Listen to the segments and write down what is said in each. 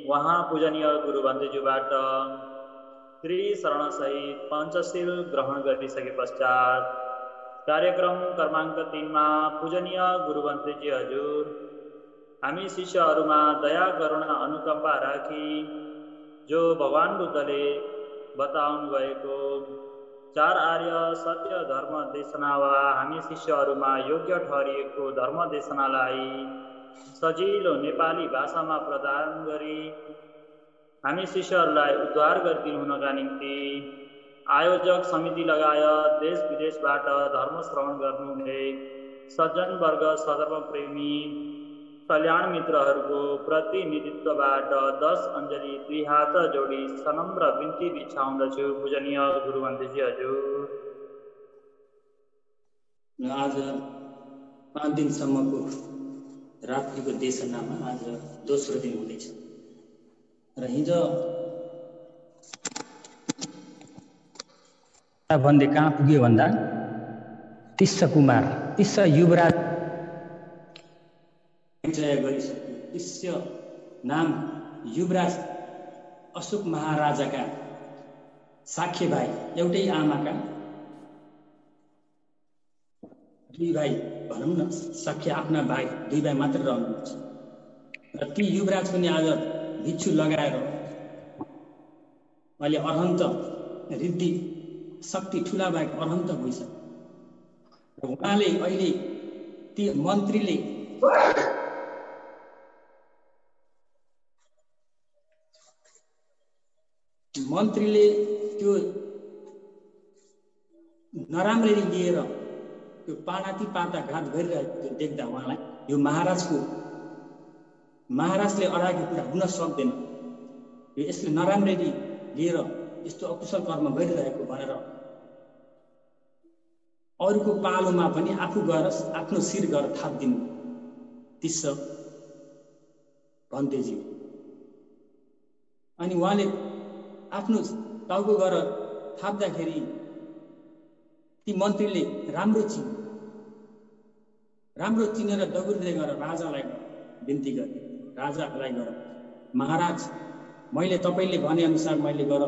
वहाँ पूजनीय गुरु बन्देज्यूबाट त्रिशरणसहित पञ्चशील ग्रहण गरिसके पश्चात कार्यक्रम क्रमाङ्क 3 मा पूजनीय गुरु बन्देजी हजुर हामी शिष्यहरूमा दया करुणा अनुकम्पा राखी जो भगवान बुद्धले बताउनु भएको 4 आर्य सत्य धर्म देशना वा हामी शिष्यहरूमा योग्य ठहरिएको धर्म देशनालाई सजिलो नेपाली भाषामा प्रदान गरी हामी शिष्यहरूलाई उद्धार गरिदिनु हुनका निम्ति आयोजक समिति लगायत देश विदेशबाट धर्म श्रवण गर्नुहुने सज्जन वर्ग सधर्म प्रेमी कल्याण मित्रहरूको प्रतिनिधित्वबाट 10 अञ्जली 2 हात जोडी सनम्र बिन्ती बिछाउँदछु। पूजनीय गुरु बन्देजी हजुर, आज 5 दिनसम्मको रात्रिको देशनामा आज दोस्रो दिन हुँदैछ र हिजो भन्दै कहाँ पुग्यो भन्दा तिस्स कुमार तिस्स युवराज जय गरिसक्यो। तिस्स नाम युवराज अशोक महाराजाका साख्य भाइ, एउटै आमाका 2 भाइ भनौँ न, साख्य आफ्ना भाइ 2 भाइ मात्र रहनुहुन्छ र ती युवराज पनि आज भिक्षु लगाएर अहिले अरहन्त रिद्धि शक्ति ठुला भएको अरहन्त भइसक्यो। उहाँले अहिले ती मन्त्रीले त्यो नराम्ररी लिएर त्यो पानाती पाता घात गरिरहेको देख्दा उहाँलाई यो महाराजले अडाएको कुरा हुन सक्दैन, यो यसले नराम्ररी लिएर यस्तो अकुशल कर्म गरिरहेको भनेर अरूको पालोमा पनि आफू गएर आफ्नो शिर गएर थाप्दिनु तिस्स बन्देजी। अनि उहाँले आफ्नो टाउको गएर थाप्दाखेरि ती मन्त्रीले राम्रो चिनेर दगुर्दै गएर राजालाई बिन्ती गरे। राजालाई गएर, महाराज, मैले तपाईले भने अनुसार मैले गर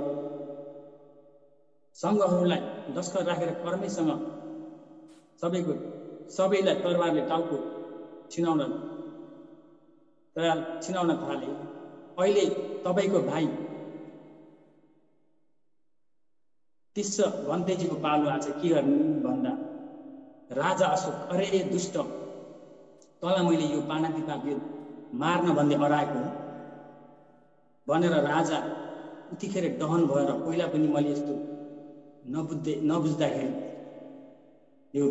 संघहरूलाई दस्खत राखेर कर्मैसँग सबैलाई तरबारले टाउको छिनाउन थाले। अहिले तपाईको भाइ तिस्स बन्देजीको पालो आज के गर्नु भन्दा राजा अशोक, अरे दुष्ट, तँलाई मैले यो पानातिपात मार्न भन्दै अराएको भनेर राजा उतिखेर दहन भएर, पहिला पनि मैले यस्तो नबुझ्दाखेरि यो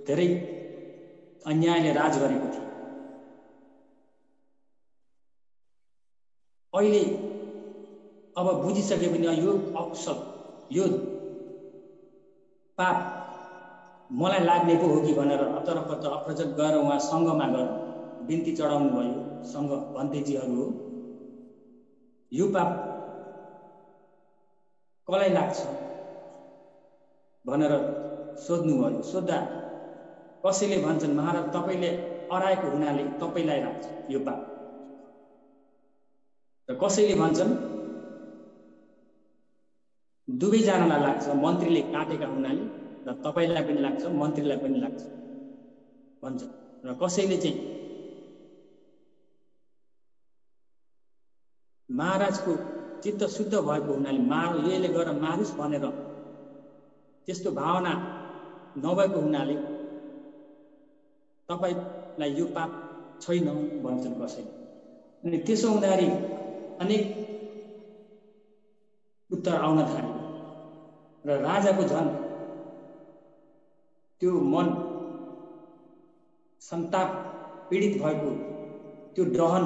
धेरै अन्यायले राज गरेको थिएँ। अहिले अब बुझिसके पनि यो अकुशल, यो पाप मलाई लाग्ने पो हो कि भनेर अतरपत अप्रजत गएर उहाँ सङ्घमा गएर बिन्ती चढाउनु भयो। सङ्घ बन्देजीहरू हो, यो पाप कसलाई लाग्छ भनेर सोध्नु भयो। सोद्धा कसैले भन्छन्, महाराज तपाईले अराएको हुनाले तपाईलाई लाग्छ यो पाप, र कसैले भन्छन् दुवैजनालाई लाग्छ, मन्त्रीले काटेका हुनाले र तपाईलाई पनि लाग्छ, मन्त्रीलाई पनि लाग्छ भन्छ। र कसैले चाहिँ महाराजको चित्त शुद्ध भएको हुनाले यसले गरेर मारुस् भनेर त्यस्तो भावना नभएको हुनाले तपाईलाई यो पाप छैन भन्छन् कसैले। अनि त्यसो हुँदाखेरि अनेक उत्तर आउन थाल्यो र राजाको झन् त्यो मन सन्ताप पीडित भएको, त्यो दहन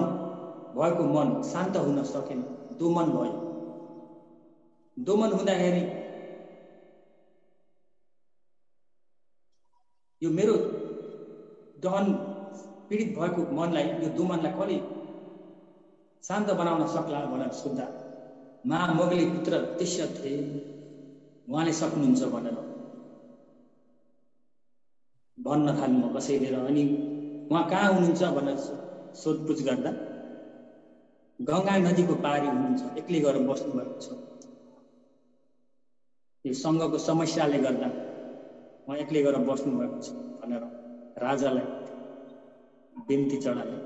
भएको मन शान्त हुन सकेन, दोमन भयो। दोमन हुँदाखेरि यो मेरो दहन पीडित भएको मनलाई, यो दोमनलाई कसले शान्त बनाउन सक्ला भनेर सोद्धा महामोगली पुत्र तिस्स थिए, उहाँले सक्नुहुन्छ भनेर भन्न थाल्नु कसैले। र अनि उहाँ कहाँ हुनुहुन्छ भनेर सोधपुछ गर्दा गङ्गा नदीको पारी हुनुहुन्छ, एक्लै गएर बस्नुभएको छ। यो सङ्घको समस्याले गर्दा म एक्लै गएर बस्नुभएको छ भनेर राजालाई बिन्ती चढाए।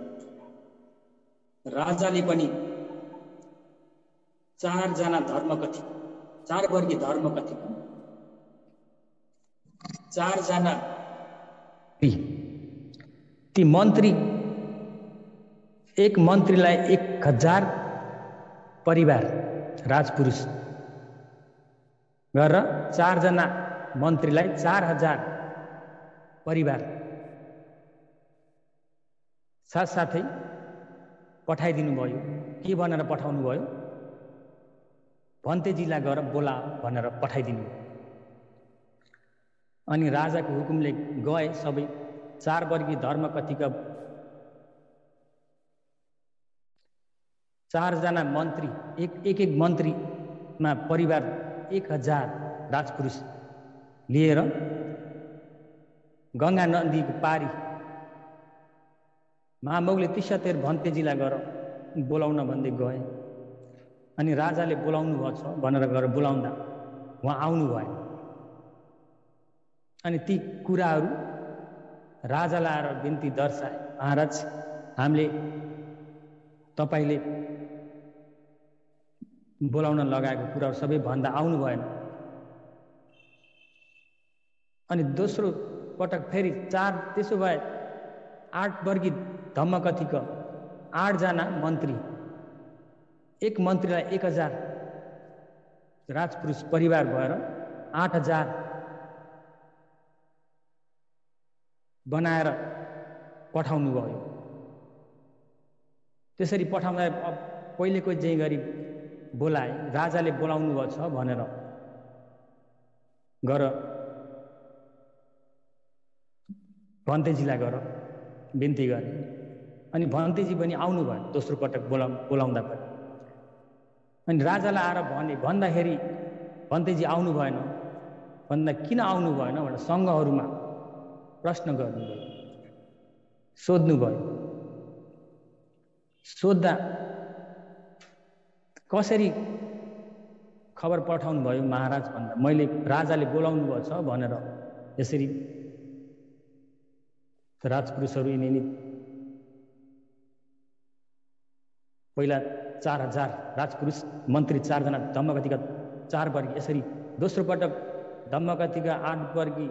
राजाले पनि 4 जना धर्मकथी, 4 वर्गीय धर्मकथी, 4 जना ती मन्त्री, एक मन्त्रीलाई 1000 परिवार राजपुरुष गरेर 4 जना मन्त्रीलाई 4000 परिवार साथसाथै पठाइदिनु भयो। के भनेर पठाउनु भयो? भन्तेजीलाई गएर बोला भनेर पठाइदिनु। अनि राजाको हुकुमले गए सबै 4 वर्गीय धर्मकथीका 4 जना मन्त्री, एक मन्त्रीमा परिवार 1000 राजपुरुष लिएर गङ्गा नदीको पारी महामौगले तीक्षातेर भन्तेजीलाई गएर बोलाउन भन्दै गए। अनि राजाले बोलाउनु भएको छ भनेर गएर बोलाउँदा उहाँ आउनु भएन। अनि ती कुराहरू राजालाई आएर बिन्ती दर्शाए, महाराज हामीले तपाईले बोलाउन लगाएको कुराहरू सबै भन्दा आउनु भएन। अनि दोस्रो पटक फेरि 4, त्यसो भए 8 वर्गीय धर्मकथीका 8 जना मन्त्री, एक मन्त्रीलाई 1000 राजपुरुष परिवार भएर 8000 बनाएर पठाउनु भयो। त्यसरी पठाउँदा पहिलेको जे गरी बोलाए, राजाले बोलाउनु भएको छ भनेर गर भन्तेजीलाई गएर बिन्ती गरे। अनि भन्तेजी पनि आउनु भयो दोस्रो पटक बोलाउँदा पनि। अनि राजालाई आएर भन्दाखेरि भन्तेजी आउनु भएन। भन्दा किन आउनु भएन भनेर सङ्घहरूमा प्रश्न गर्नुभयो, सोध्नुभयो। सोद्धा कसरी खबर पठाउनु भयो महाराज भन्दा मैले राजाले बोलाउनु भएको छ भनेर यसरी राजपुरुषहरू यिनी पहिला 4000 राजपुरुष मन्त्री 4 जना धम्मकथीका 4 वर्गीय, यसरी दोस्रो पटक धम्मकथीका 8 वर्गीय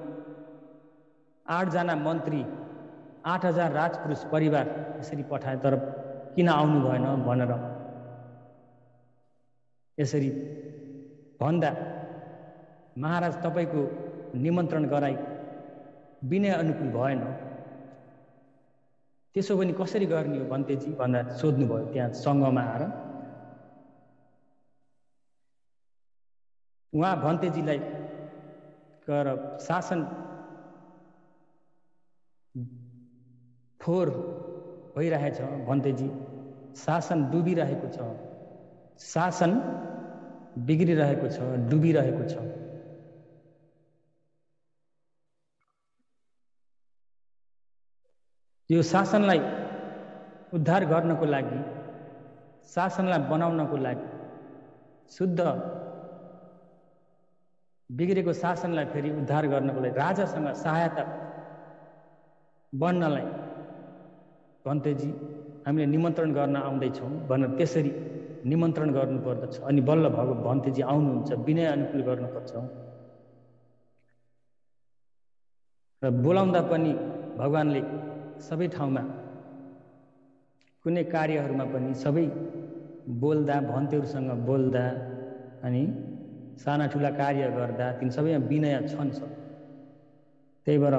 8 जना मन्त्री 8000 राजपुरुष परिवार यसरी पठाए। तर किन आउनु भएन भनेर यसरी भन्दा महाराज तपाईको निमन्त्रण गराई विनय अनुकूल भएन, त्यसो पनि कसरी गर्ने हो भन्तेजी भन्दा सोध्नुभयो। त्यहाँ सङ्घमा आएर उहाँ भन्तेजीलाई गएर शासन फोहोर भइरहेछ, भन्तेजी शासन डुबिरहेको छ, शासन बिग्रिरहेको छ, डुबिरहेको छ। यो शासनलाई उद्धार गर्नको लागि, शासनलाई बनाउनको लागि, शुद्ध बिग्रेको शासनलाई फेरि उद्धार गर्नको लागि राजासँग सहायता बन्नलाई भन्तेजी हामीले निमन्त्रण गर्न आउँदैछौँ भनेर त्यसरी निमन्त्रण गर्नुपर्दछ। अनि बल्ल भन्तेजी आउनुहुन्छ, विनय अनुकूल गर्नुपर्छ। र बोलाउँदा पनि भगवानले सबै ठाउँमा कुनै कार्यहरूमा पनि सबै बोल्दा, भन्तेहरूसँग बोल्दा अनि साना ठुला कार्य गर्दा तिन सबैमा विनय छन्छ। त्यही भएर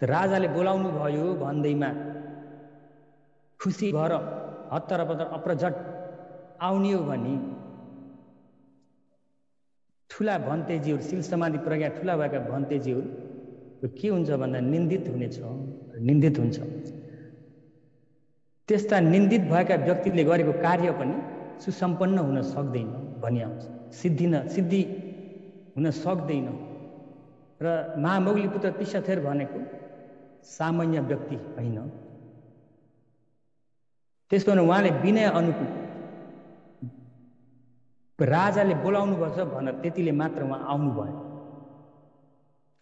राजाले बोलाउनु भयो भन्दैमा खुसी भएर हत्तर अप्रझट आउने हो भने ठुला भन्तेजीहरू, शिल समाधि प्रज्ञा ठुला भएका भन्तेजीहरू के हुन्छ भन्दा निन्दित हुनेछ, निन्दित हुन्छ। त्यस्ता निन्दित भएका व्यक्तिले गरेको कार्य पनि सुसम्पन्न हुन सक्दैन भनिआउँछ, सिद्धि हुन सक्दैन। र महामौगली पुत्र तीक्षातेर भनेको सामान्य व्यक्ति होइन। त्यसो भने उहाँले विनय अनुकूल राजाले बोलाउनुपर्छ भनेर त्यतिले मात्र उहाँ आउनुभयो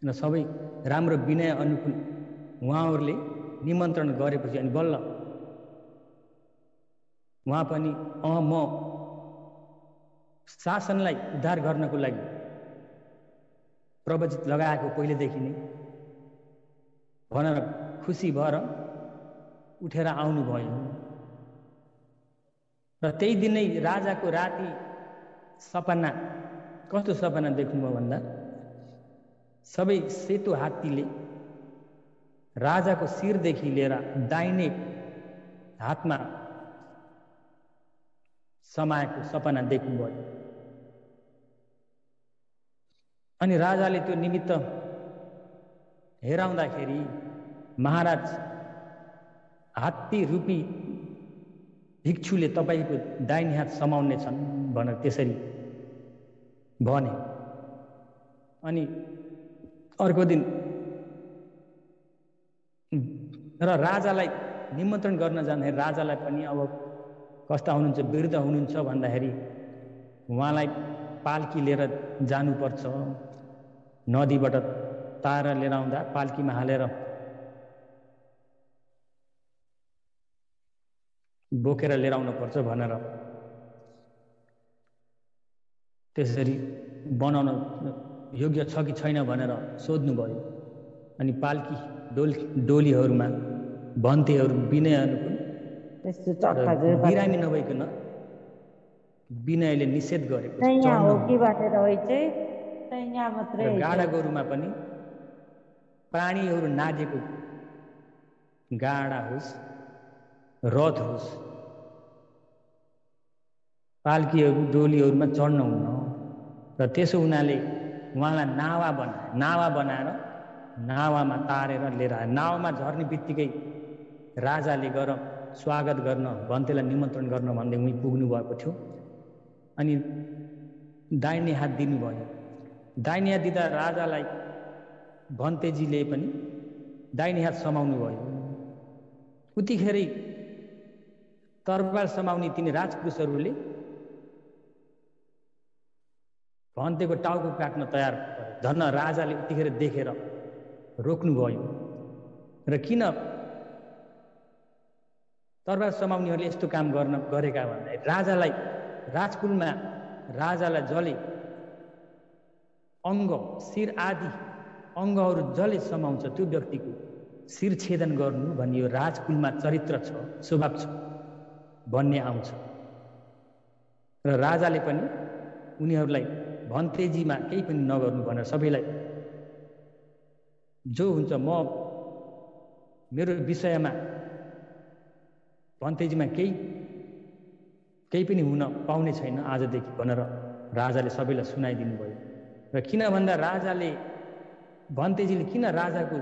र सबै राम्रो विनय अनुकूल उहाँहरूले निमन्त्रण गरेपछि अनि बल्ल उहाँ पनि म शासनलाई उद्धार गर्नको लागि प्रवचित लगाएको पहिलेदेखि नै भनेर खुसी भएर उठेर आउनुभयो र त्यही दिन नै राजाको राति सपना कस्तो सपना देख्नुभयो भन्दा सबै सेतो हात्तीले राजाको शिरदेखि लिएर दाहिने हातमा समाएको सपना देख्नुभयो अनि राजाले त्यो निमित्त हेराउँदाखेरि महाराज हात्ती रूपी भिक्षुले तपाईको दाहिने हात समाउने छन् भनेर त्यसरी भने अनि अर्को दिन र राजालाई निमन्त्रण गर्न जाँदाखेरि राजालाई पनि अब कस्ता हुनुहुन्छ वृद्ध हुनुहुन्छ भन्दाखेरि उहाँलाई पाल्की लिएर जानुपर्छ नदीबाट तार लिएर आउँदा पाल्कीमा हालेर बोकेर लिएर आउनुपर्छ भनेर त्यसरी बनाउन योग्य छ कि छैन भनेर सोध्नुभयो अनि पाल्की डोलीहरूमा भन्तेहरू विनय अनुकूल बिरामी नभइकन विनयले निषेध गरेको गाडा गोरुमा पनि प्राणीहरू नागेको गाडा होस् रथ होस् पाल्कीहरू डोलीहरूमा चढ्न हुन्न र त्यसो हुनाले उहाँलाई नावा बनाएर नावामा तारेर लिएर आए नावामा झर्ने बित्तिकै राजाले गएर स्वागत गर्न भन्तेलाई निमन्त्रण गर्न भन्दै उहीँ पुग्नु भएको थियो अनि दाहिने हात दिनुभयो दाहिने हात दिँदा राजालाई भन्तेजीले पनि दाहिने हात समाउनु भयो उतिखेरै तरबार समाउने तिनी राजपुरुषहरूले भन्तेको टाउको काट्न तयार गरे धन्न राजाले उतिखेर देखेर रोक्नुभयो र किन तरबार समाउनेहरूले यस्तो काम गरेका भन्दा राजालाई राजकुलमा राजालाई जले अङ्ग शिर आदि अङ्गहरू जसले समाउँछ त्यो व्यक्तिको शिर छेदन गर्नु भन्ने यो राजकुलमा चरित्र छ स्वभाव छ भन्ने आउँछ र राजाले पनि उनीहरूलाई भन्तेजीमा केही पनि नगर्नु भनेर सबैलाई जो हुन्छ मेरो विषयमा भन्तेजीमा केही पनि हुन पाउने छैन आजदेखि भनेर राजाले सबैलाई सुनाइदिनु भयो र किन भन्दा राजाले भन्तेजीले किन राजाको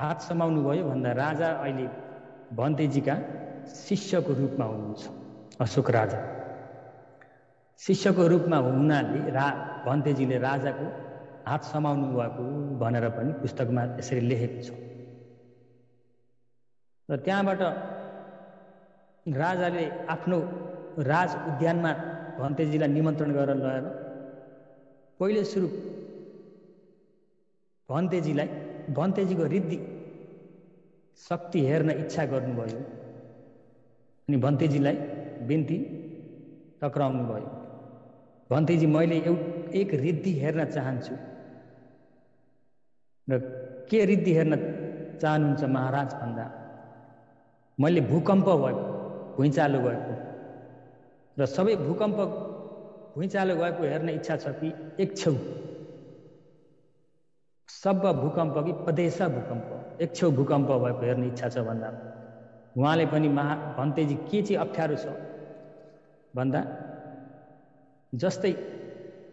हात समाउनु भयो भन्दा राजा अहिले भन्तेजीका शिष्यको रूपमा हुनुहुन्छ अशोक राजा शिष्यको रूपमा हुनाले भन्तेजीले राजाको हात समाउनु भएको भनेर पनि पुस्तकमा यसरी लेखेको छ र त्यहाँबाट राजाले आफ्नो राज उद्यानमा भन्तेजीलाई निमन्त्रण गरेर ल्याएर पहिले सुरु भन्तेजीको रिद्धि शक्ति हेर्न इच्छा गर्नुभयो अनि भन्तेजीलाई बिन्ती टक्राउनु भयो भन्तेजी मैले एक रिद्धि हेर्न चाहन्छु र के रिद्धि हेर्न चाहनुहुन्छ महाराज भन्दा मैले भूकम्प भएको भुइँचालो गएको र सबै भूकम्प भुइँचालो गएको हेर्न इच्छा छ कि एक छेउ सब भूकम्प कि प्रदेश भूकम्प एक छेउ भूकम्प भएको हेर्ने इच्छा छ भन्दा उहाँले पनि भन्तेजी के चाहिँ अप्ठ्यारो छ भन्दा जस्तै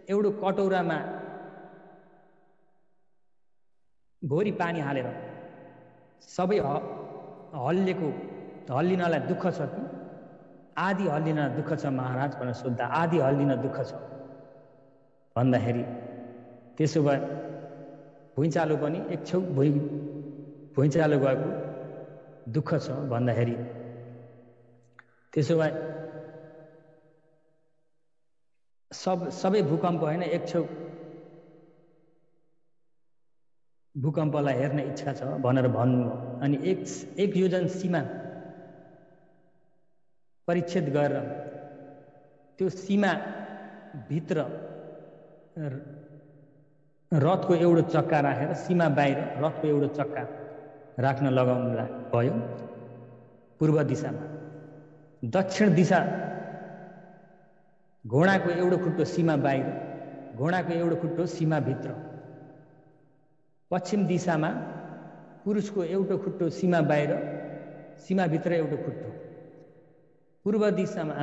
एउटा कटौरामा भोरी पानी हालेर सबै हल्लिनलाई दुःख छ कि आधी हल्लिन दुःख छ महाराज भनेर सोद्धा आधी हल्लिन दुःख छ भन्दाखेरि त्यसो भए भुइँचालो पनि एक छेउ भुइँचालो गएको दुःख छ भन्दाखेरि त्यसो भए सबै भूकम्प होइन, एक छेउ भूकम्पलाई हेर्ने इच्छा छ भनेर भन्नु। अनि एक योजन सीमा परिच्छेद गरेर त्यो सीमा भित्र रथको एउटा चक्का राखेर सीमा बाहिर रथको एउटा चक्का राख्न लगाउनु भयो पूर्व दिशामा। दक्षिण दिशा घोडाको एउटा खुट्टो सीमा बाहिर, घोडाको एउटा खुट्टो सीमा भित्र। पश्चिम दिशामा पुरुषको एउटा खुट्टो सीमा बाहिर, सीमा भित्र एउटा खुट्टो। पूर्व दिशामा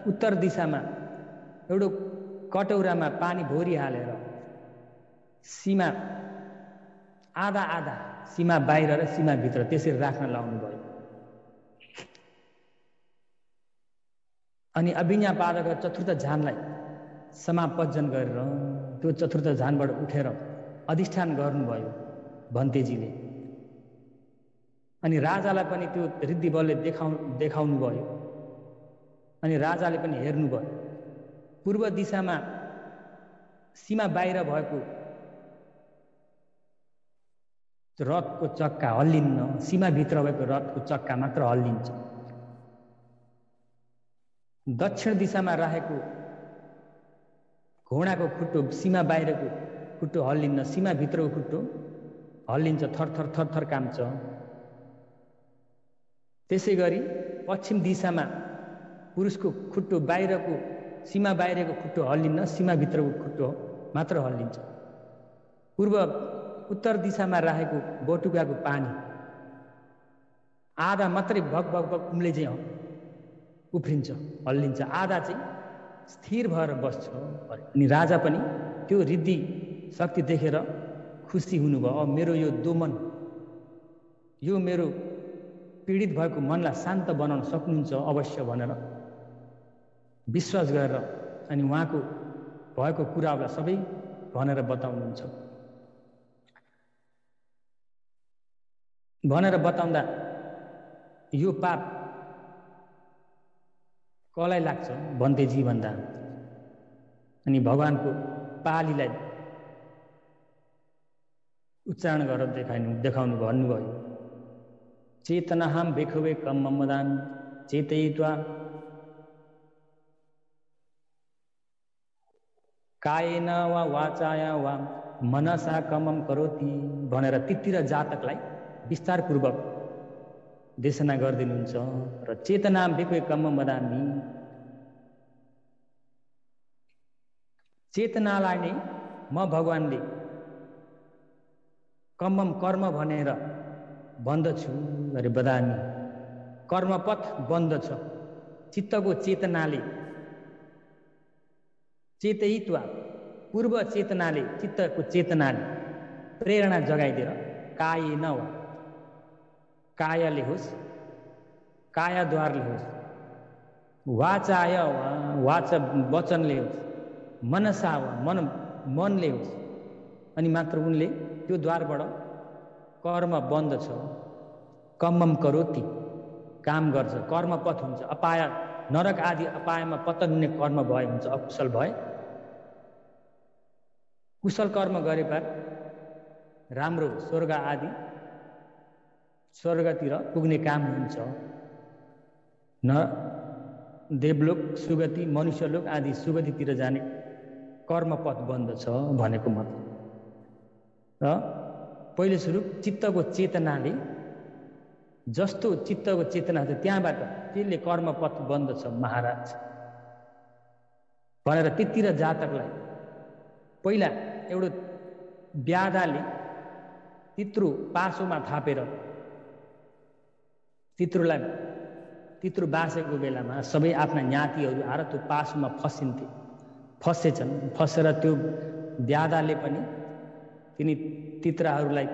उत्तर दिशामा एउटा कटौरामा पानी भोरी हालेर सीमा आधा आधा सीमा बाहिर र सीमा भित्र त्यसरी राख्न लाउनु भयो। अनि अभिज्ञापादक चतुर्थ झानलाई समापजन गरेर त्यो चतुर्थ झानबाट उठेर अधिष्ठान गर्नुभयो भन्तेजीले। अनि राजालाई पनि त्यो रिद्धि बलले देखाउनु भयो। अनि राजाले पनि हेर्नुभयो पूर्व दिशामा सीमा बाहिर भएको रथको चक्का हल्लिन्न, सीमा भित्र भएको रथको चक्का मात्र हल्लिन्छ। दक्षिण दिशामा राखेको घोडाको खुट्टो सीमा बाहिरको खुट्टो हल्लिन्न, सीमा भित्रको खुट्टो हल्लिन्छ, थरथर थरथर काम्छ। त्यसै गरी पश्चिम दिशामा पुरुषको खुट्टो बाहिरको सीमा बाहिरको खुट्टो हल्लिन्न, सीमा भित्रको खुट्टो मात्र हल्लिन्छ। उत्तर दिशामा राखेको बटुकाको पानी आधा मात्रै भग भग भग उम्ले चाहिँ उफ्रिन्छ, हल्लिन्छ, आधा चाहिँ स्थिर भएर बस्छ। अनि राजा पनि त्यो रिद्धि शक्ति देखेर खुसी हुनुभयो। अब मेरो यो दोमन, यो मेरो पीडित भएको मनलाई शान्त बनाउन सक्नुहुन्छ अवश्य भनेर विश्वास गरेर अनि उहाँको भएको कुरालाई सबै भनेर बताउनुहुन्छ। भनेर बताउँदा यो पाप कसलाई लाग्छ भन्तेजी भन्दा अनि भगवानको पालीलाई उच्चारण गरेर देखाउनु भन्नुभयो। चेतनाहं भिखवे कम्मं वदामि चेतयित्वा कायेन वा वाचाया वा मनसा कमं करोति भनेर तितिर जातकलाई विस्तारपूर्वक देशना गरिदिनुहुन्छ। र चेतनाहं भिखवे कम्मं वदामि, चेतनालाई नै म भगवानले कम्मम कर्म भनेर बन्दछु अरे वदामि। कर्मपथ बन्द छ चित्तको चेतनाले, चेतयित्वा पूर्व चेतनाले, चित्तको चेतनाले प्रेरणा जगाइदिएर कायेन वा कायले होस्, कायाद्वारले होस्, वाचाय वा वाच वचनले होस्, मनसा वा मनले होस्। अनि मात्र उनले त्यो द्वारबाट कर्म बन्द छ, कम्मम करोति काम गर्छ, कर्मपथ हुन्छ। अपाय नरक आदि अपायमा पतन हुने कर्म भए हुन्छ, अकुशल भए। कुशल कर्म गरे पर राम्रो स्वर्ग आदि स्वर्गतिर पुग्ने काम हुन्छ। न देवलोक सुगति, मनुष्यलोक आदि सुगतितिर जाने कर्मपथ बन्द छ भनेको मतलब। र पहिलो सुरु चित्तको चेतनाले, जस्तो चित्तको चेतना छ त्यहाँबाट त्यसले कर्मपथ बन्द छ महाराज भनेर त्यतिर जातकलाई पहिला एउटा ब्यादाले तित्रो पासोमा थापेर तित्रो बासेको बेलामा सबै आफ्ना ज्ञातिहरू आएर त्यो पासोमा फसेछन्। फसेर त्यो ब्यादाले पनि तिनी तित्राहरूलाई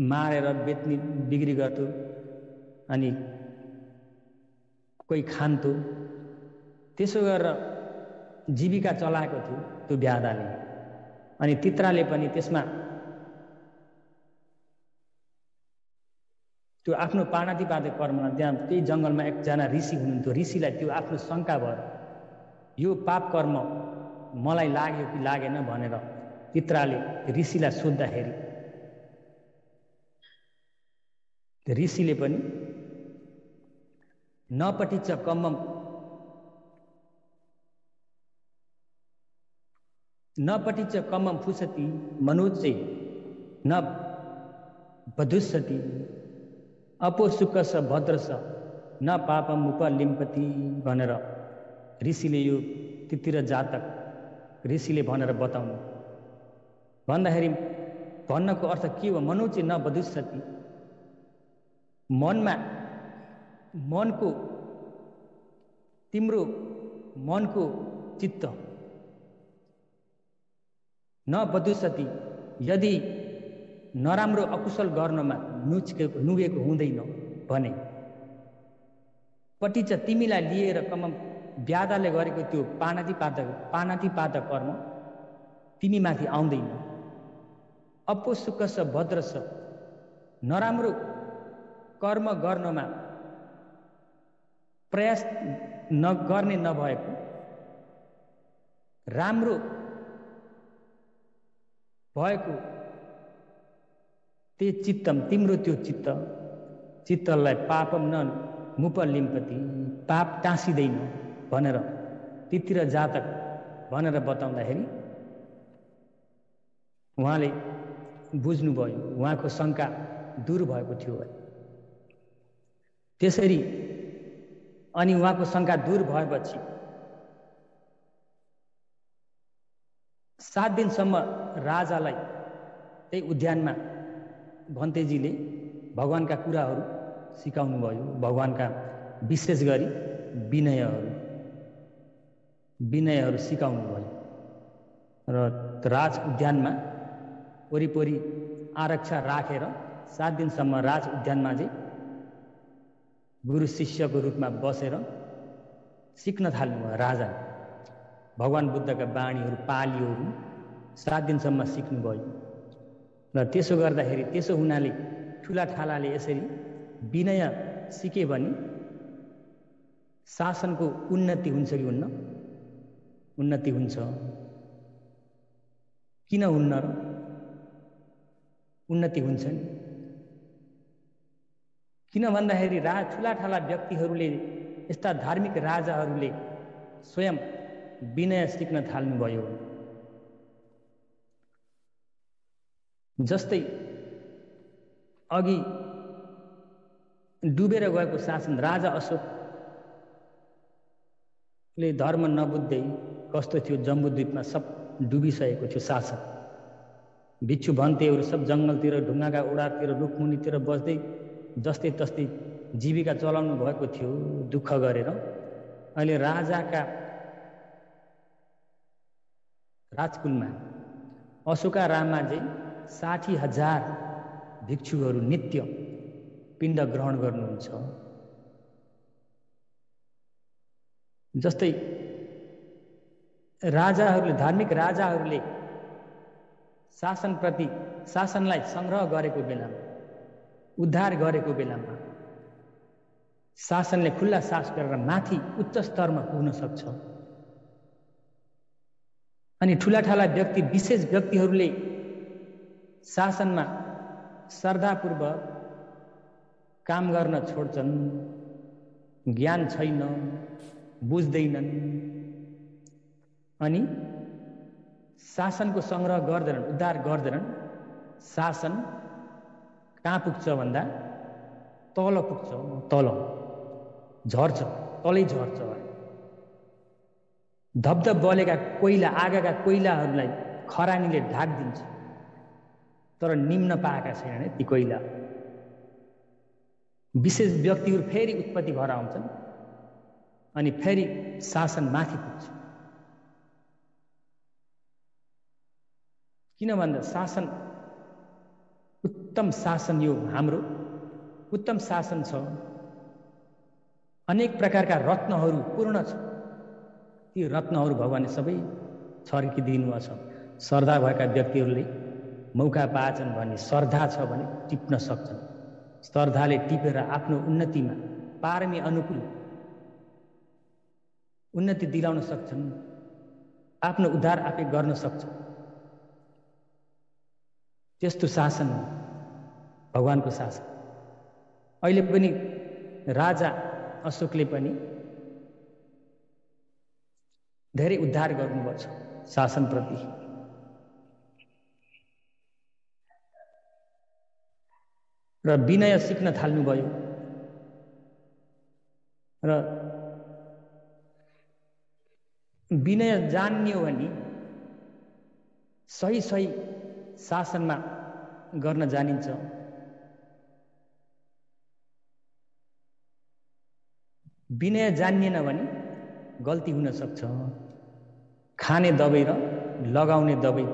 मारेर बेच्ने बिक्री गर्थ्यो, अनि कोही खान्थ्यो। त्यसो गरेर जीविका चलाएको थियो त्यो ब्यादाले। अनि तित्राले पनि त्यसमा त्यो आफ्नो पाणातिपात कर्ममा त्यहाँ त्यही जङ्गलमा एकजना ऋषि हुनुहुन्थ्यो। ऋषिलाई त्यो आफ्नो शङ्का भयो, यो पाप कर्म मलाई लाग्यो कि लागेन भनेर चित्राले ऋषिलाई सोद्धाखेरि ऋषिले पनि नपटिच्च कम्मम नपटिच्च कम्मम फुसति मनोचे न बधुसति अपो सुकस भद्रस न पापम उपलिम्पति भनेर ऋषिले यो तितिर जातक ऋषिले भनेर बताउनु भन्दाखेरि भन्नको अर्थ के हो? मनोचे न बधुसति, मनमा मनको तिम्रो मनको चित्त न बधुसति, यदि नराम्रो अकुशल गर्नमा नुगेको हुँदैन भने पटिच तिमीलाई लिएर कमम व्याधाले गरेको त्यो पानातिपात कर्म तिमीमाथि आउँदैन। अपो सुकस भद्रस, नराम्रो कर्म गर्नमा प्रयास नगर्ने नभएको राम्रो भएको ते चित्तम, तिम्रो त्यो चित्तलाई पापम न मुपलिम्पति, पाप टाँसिँदैन भनेर तितिर जातक भनेर बताउँदाखेरि उहाँले बुझ्नुभयो, उहाँको शङ्का दूर भएको थियो। त्यसरी अनि उहाँको शङ्का दूर भएपछि 7 दिनसम्म राजालाई त्यही उद्यानमा भन्तेजीले भगवानका कुराहरू सिकाउनु भयो। भगवानका विशेष गरी विनयहरू सिकाउनु भयो र राज उद्यानमा वरिपरि आरक्षा राखेर 7 दिनसम्म राज उद्यानमा चाहिँ गुरु शिष्यको रूपमा बसेर सिक्न थाल्नुभयो। राजा भगवान बुद्धका बाणीहरू पालीहरू 7 दिनसम्म सिक्नुभयो र त्यसो गर्दाखेरि त्यसो हुनाले ठुला ठालाले यसरी विनय सिके भने शासनको उन्नति हुन्छ कि हुन्न? उन्नति हुन्छ। किन हुन्न र? उन्नति हुन्छ नि। किन भन्दाखेरि ठुला ठाला व्यक्तिहरूले, यस्ता धार्मिक राजाहरूले स्वयं विनय सिक्न थाल्नुभयो। जस्तै अघि डुबेर गएको शासन राजा अशोकले धर्म नबुझ्दै कस्तो थियो, जम्बुद्वीपमा सब डुबिसकेको थियो शासन। भिक्षु भन्तेहरू सब जङ्गलतिर, ढुङ्गाका ओडातिर, रुखमुनितिर बस्दै जस्तै तस्तै जीविका चलाउनु भएको थियो दुःख गरेर। अहिले राजाका राजकुलमा अशोका राममा चाहिँ 60,000 भिक्षुहरू नित्य पिण्ड ग्रहण गर्नुहुन्छ। जस्तै राजाहरूले, धार्मिक राजाहरूले शासनलाई संग्रह गरेको बेलामा, उद्धार गरेको बेलामा शासनले खुल्ला सास गरेर माथि उच्च स्तरमा पुग्न सक्छ। अनि ठुला ठाला व्यक्ति, विशेष व्यक्तिहरूले शासनमा श्रद्धापूर्वक काम गर्न छोड्छन्, ज्ञान छैन, बुझ्दैनन् अनि शासनको संग्रह गर्दैनन्, उद्धार गर्दैनन्। शासन कहाँ पुग्छ भन्दा तल पुग्छ, तल झर्छ, तलै झर्छ। धपधप बलेका कोइला, आगाका कोइलाहरूलाई खरानीले ढाकिदिन्छ, तर निम्न पाएका छैनन् ती कोइला। विशेष व्यक्तिहरू फेरि उत्पत्ति भएर आउँछन् अनि फेरि शासन माथि पुग्छ। किन भन्दा शासन, उत्तम शासन, यो हाम्रो उत्तम शासन छ। अनेक प्रकारका रत्नहरू पूर्ण छ। ती रत्नहरू भगवानले सबै छर्किदिनु छ। श्रद्धा भएका व्यक्तिहरूले मौका पाएछन् भने, श्रद्धा छ भने टिप्न सक्छन्। श्रद्धाले टिपेर आफ्नो उन्नतिमा पारमी अनुकूल उन्नति दिलाउन सक्छन्, आफ्नो उद्धार आफै गर्न सक्छन्। त्यस्तो शासन हो भगवानको शासन। अहिले पनि राजा अशोकले पनि धेरै उद्धार गर्नुभएको छ शासनप्रति। र विनय सिक्न थाल्नुभयो र विनय जान्यो भने सही सही शासनमा गर्न जानिन्छ। विनय जानिएन भने गल्ती हुन सक्छ। खाने दबाई र लगाउने दबाई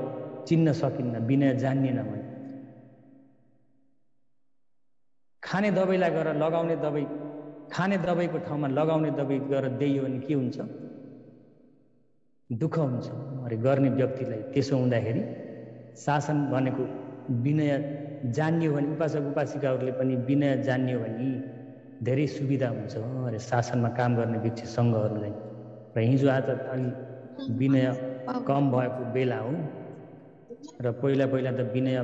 चिन्न सकिन्न विनय जानिएन भने। खाने दबाईलाई गएर लगाउने दबाई, खाने दबाईको ठाउँमा लगाउने दबाई गरेर दिइयो भने के हुन्छ? दुःख हुन्छ अरे गर्ने व्यक्तिलाई। त्यसो हुँदाखेरि शासन भनेको विनय जानियो भने, उपासक उपासिकाहरूले पनि विनय जानियो भने धेरै सुविधा हुन्छ अरे शासनमा काम गर्ने व्यक्ति सङ्घहरूलाई। र हिजो आज अलि विनय कम भएको बेला हो र पहिला पहिला त विनय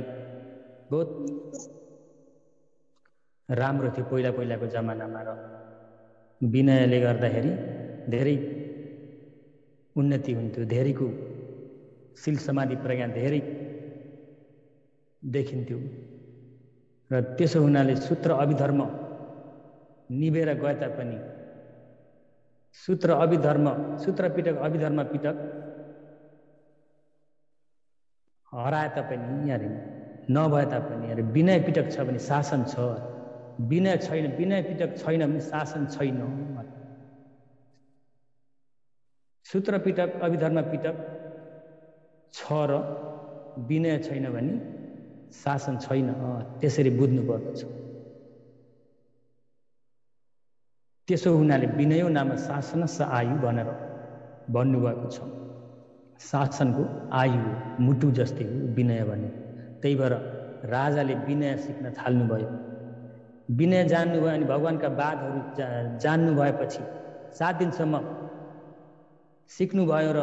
बहुत राम्रो थियो पहिला पहिलाको जमानामा। र विनयले गर्दाखेरि धेरै उन्नति हुन्थ्यो, धेरैको शील समाधि प्रज्ञा धेरै देखिन्थ्यो। र त्यसो हुनाले सूत्र अभिधर्म निभेर गए तापनि सूत्र पिटक अभिधर्म पिटक हराए तापनि अरे नभए तापनि अरे विनय पिटक छ भने शासन छ। विनय छैन, विनय पिटक छैन भने शासन छैन। सूत्र पिटक अभिधर्म पिटक छ र विनय छैन भने शासन छैन। त्यसरी बुझ्नु पर्दछ। त्यसो हुनाले विनयो नाम शासनस्य आयु भनेर भन्नुभएको छ। शासनको आयु मुटु जस्तै हो विनय भने। त्यही भएर राजाले विनय सिक्न थाल्नुभयो। विनय जान्नुभयो अनि भगवानका बातहरू जान्नु भएपछि 7 दिनसम्म सिक्नुभयो र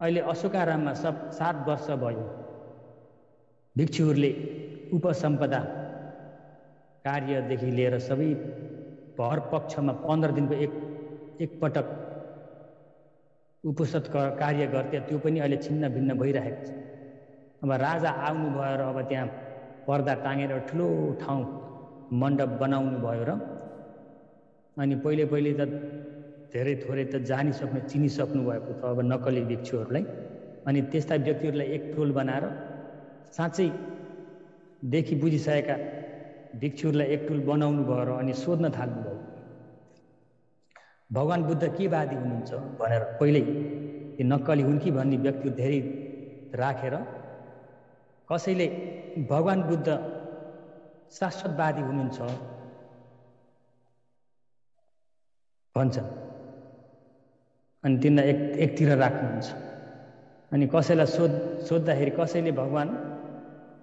अहिले अशोकाराममा 7 वर्ष भयो। भिक्षुहरूले उपसम्पदा कार्यदेखि लिएर सबै भर पक्षमा 15 दिनको एक पटक उपसत कार्य गर्थे। त्यो पनि अहिले छिन्न भिन्न भइरहेको छ। अब राजा आउनु भयो र अब त्यहाँ पर्दा टाँगेर ठुलो ठाउँ मण्डप बनाउनु भयो र अनि पहिले त धेरै थोरै त जानिसक्नु चिनिसक्नु भएको छ अब नक्कली भिक्षुहरूलाई। अनि त्यस्ता व्यक्तिहरूलाई एक टोल बनाएर साँच्चै देखि बुझिसकेका भिक्षुहरूलाई एक टोल बनाउनु भयो र अनि सोध्न थाल्नुभयो भगवान बुद्ध के वादी हुनुहुन्छ भनेर। पहिल्यै ती नक्कली हुन् कि भन्ने व्यक्ति धेरै राखेर कसैले भगवान बुद्ध शाश्वतवादी हुनुहुन्छ भन्छन् अनि तिनलाई एकतिर राख्नुहुन्छ। अनि कसैलाई सोद्धाखेरि कसैले भगवान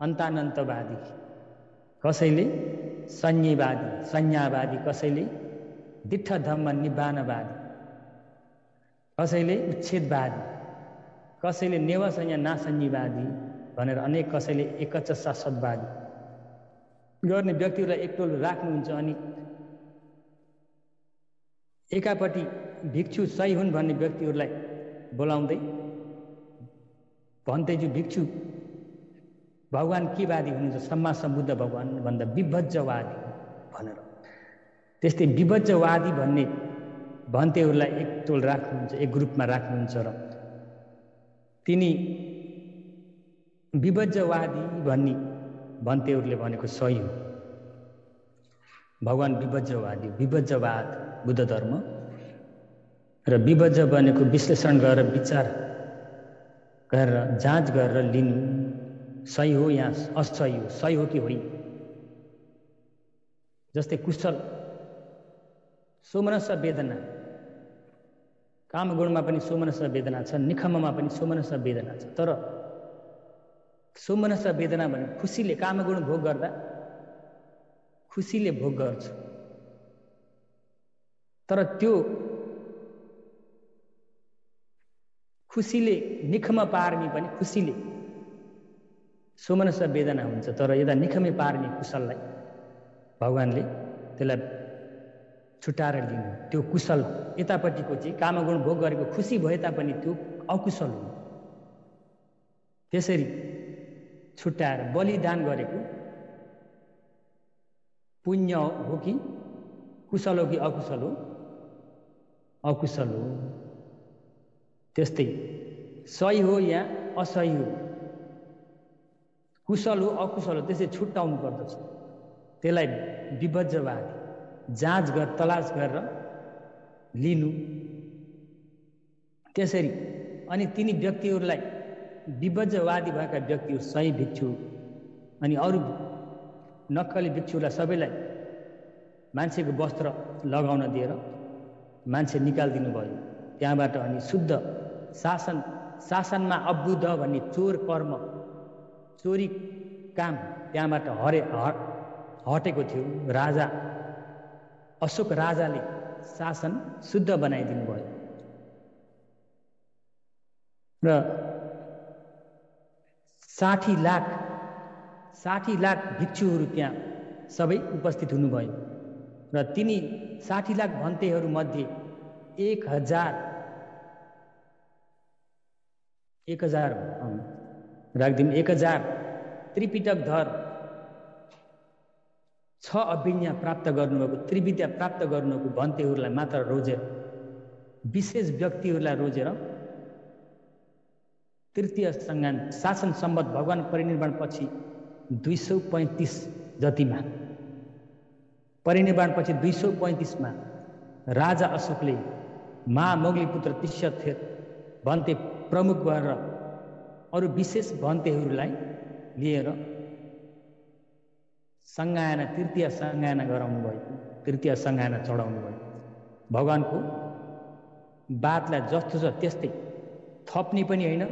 अन्तानन्तवादी, कसैले संज्ञावादी, कसैले दिट्ठ धम्म निब्बानवादी, कसैले उच्छेदवादी, कसैले नेव संज्ञा नासंज्ञवादी भनेर अनेक, कसैले एकच्च शाश्वतवादी गर्ने व्यक्तिहरूलाई एकटोल राख्नुहुन्छ। अनि एकापट्टि भिक्षु सही हुन् भन्ने व्यक्तिहरूलाई बोलाउँदै भन्दै जो भिक्षु भगवान के वादी हुनुहुन्छ सम्मा सम्बुद्ध भगवान भन्दा विभज्जवादी भनेर। त्यस्तै विभज्जवादी भन्नेहरूलाई एक टोल राख्नुहुन्छ, एक ग्रुपमा राख्नुहुन्छ र तिनी विभज्जवादी भन्नेहरूले भनेको सही हो। भगवान विभज्जवादी, विभज्जवाद बुद्ध धर्म र विभज्ज भनेको विश्लेषण गरेर विचार गरेर जाँच गरेर लिनु सही हो या असही हो, सही हो कि होइन। जस्तै कुशल सोमनस वेदना, कामगुणमा पनि सोमनस वेदना छ, निखममा पनि सोमनस वेदना छ। तर सोमनस वेदना भने खुसीले कामगुण भोग गर्दा खुसीले भोग गर्छु, तर त्यो खुसीले निखमा पार्ने पनि खुसीले सोमनस वेदना हुन्छ। तर यता निखमै पार्ने कुशललाई भगवानले त्यसलाई छुटाएर लिनु, त्यो कुशल यतापट्टिको चाहिँ कामगुण भोग गरेको खुसी भए तापनि त्यो अकुशल हो। त्यसरी छुट्याएर बलिदान गरेको पुण्य हो कि कुशल हो कि अकुशल हो? अकुशल हो। त्यस्तै सही हो या असही हो, कुशल हो अकुशल हो, त्यसै छुट्याउनु पर्दछ। त्यसलाई विभज्यवादी जाँच तलास गरेर लिनु। त्यसरी अनि तिनी व्यक्तिहरूलाई विभज्यवादी भएका व्यक्तिहरू सही भिक्षु अनि अरू नक्कली भिक्षुलाई सबैलाई मान्छेको वस्त्र लगाउन दिएर मान्छे निकालिदिनु भयो त्यहाँबाट। अनि शुद्ध शासनमा अबुद्ध भन्ने चोर कर्म चोरी काम त्यहाँबाट हटेको थियो। राजा अशोक राजाले शासन शुद्ध बनाइदिनु भयो र 60 लाख भिक्षुहरू त्यहाँ सबै उपस्थित हुनुभयो र तिनी 60 लाख भन्तेहरू मध्ये 1000 राखिदिनु 1000 त्रिपिटकधर 6 अभिज्ञा प्राप्त गर्नुभएको त्रिविद्या प्राप्त गर्नुभएको भन्तेहरूलाई मात्र रोजेर विशेष व्यक्तिहरूलाई रोजेर तृतीय संज्ञान शासन सम्बत भगवान परिनिर्वाण पछि 235 जतिमा परिनिर्वाण पछि 235 मा राजा अशोकले महामोगली पुत्र तिष्यथेर भन्ते प्रमुख गरेर अरू विशेष भन्तेहरूलाई लिएर संज्ञायन तृतीय संज्ञायन गराउनु भयो, तृतीय संज्ञायन चढाउनु भयो। भगवानको बातलाई जस्तो छ त्यस्तै थप्ने पनि होइन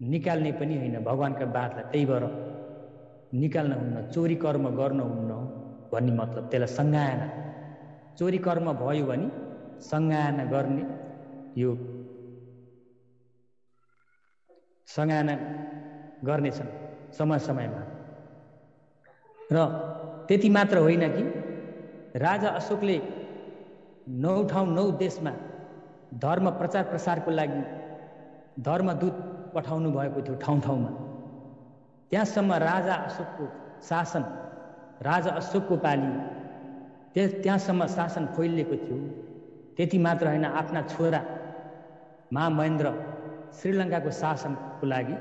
निकाल्ने पनि होइन भगवानका बातलाई, त्यही भएर निकाल्न हुन्न, चोरी कर्म गर्न हुन्न भन्ने मतलब। त्यसलाई संज्ञायन चोरी कर्म भयो भने संज्ञायन गर्ने यो संज्ञायन गर्नेछन् समय समयमा। र त्यति मात्र होइन कि राजा अशोकले 9 ठाउँ 9 देशमा धर्म प्रचार प्रसारको लागि धर्मदूत पठाउनु भएको थियो ठाउँ ठाउँमा। त्यहाँसम्म राजा अशोकको शासन राजा अशोकको पाली त्यहाँसम्म शासन फैलिएको थियो। त्यति मात्र होइन, आफ्ना छोरा महामहेन्द्र श्रीलङ्काको शासनको लागि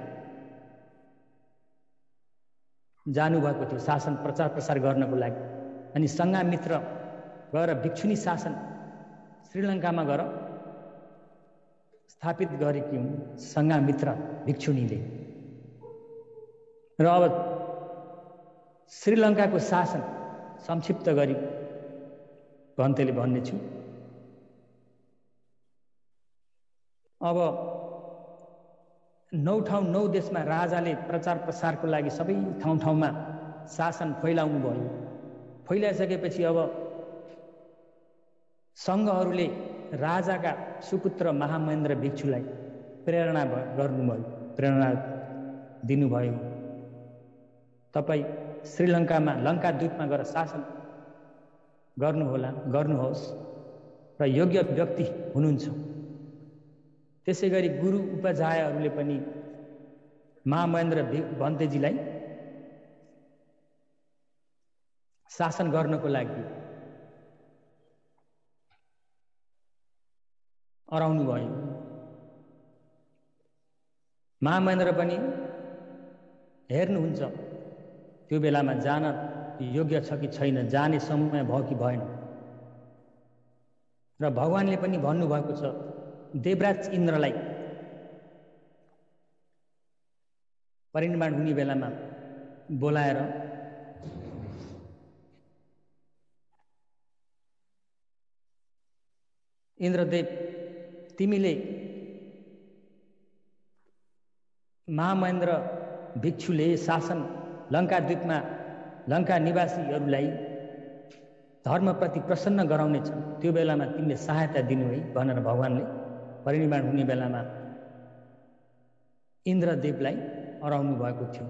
जानुभएको थियो शासन प्रचार प्रसार गर्नको लागि। अनि सङ्घामित्र गएर भिक्षुनी शासन श्रीलङ्कामा गएर स्थापित गरेकी हुन् सङ्घामित्र भिक्षुनीले। र अब श्रीलङ्काको शासन संक्षिप्त गरी भन्तेले भन्नेछु। अब 9 ठाउँ 9 देशमा राजाले प्रचार प्रसारको लागि सबै ठाउँ ठाउँमा शासन फैलाउनु भयो। फैलाइसकेपछि अब सङ्घहरूले राजाका सुपुत्र महामहेन्द्र भिक्षुलाई प्रेरणा गर्नुभयो, प्रेरणा दिनुभयो। तपाईँ श्रीलङ्कामा लङ्काद्वीपमा गएर शासन गर्नुहोस् र योग्य व्यक्ति हुनुहुन्छ। त्यसै गरी गुरु उपाध्यायहरूले पनि महामहेन्द्र भन्तेजीलाई शासन गर्नको लागि अराउनु भयो। महामहेन्द्र पनि हेर्नुहुन्छ त्यो बेलामा जान योग्य छ कि छैन, जाने समय भयो कि भएन। र भगवानले पनि भन्नुभएको छ देवराज इन्द्रलाई परिनिर्वाण हुने बेलामा बोलाएर इन्द्रदेव तिमीले महामहेन्द्र भिक्षुले शासन लङ्काद्वीपमा लङ्का निवासीहरूलाई धर्मप्रति प्रसन्न गराउनेछ, त्यो बेलामा तिमीले सहायता दिनु है भनेर भगवान्ले परिनिर्वाण हुने बेलामा इन्द्रदेवलाई अराउनु भएको थियो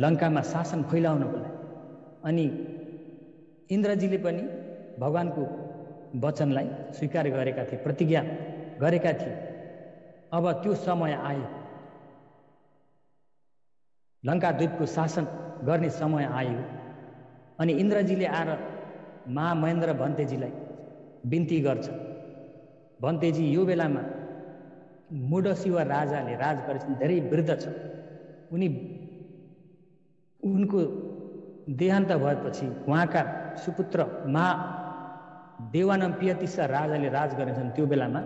लङ्कामा शासन फैलाउनको लागि। अनि इन्द्रजीले पनि भगवानको वचनलाई स्वीकार गरेका थिए, प्रतिज्ञा गरेका थिए। अब त्यो समय आयो, लङ्काद्वीपको शासन गर्ने समय आयो। अनि इन्द्रजीले आएर महामहेन्द्र भन्तेजीलाई बिन्ती गर्छ, भन्तेजी यो बेलामा मुडशिव राजाले राज गरेछन्, धेरै वृद्ध छ, उनको देहान्त भएपछि उहाँका सुपुत्र देवानम्पियतिसा राजाले राज गरेछन्। त्यो बेलामा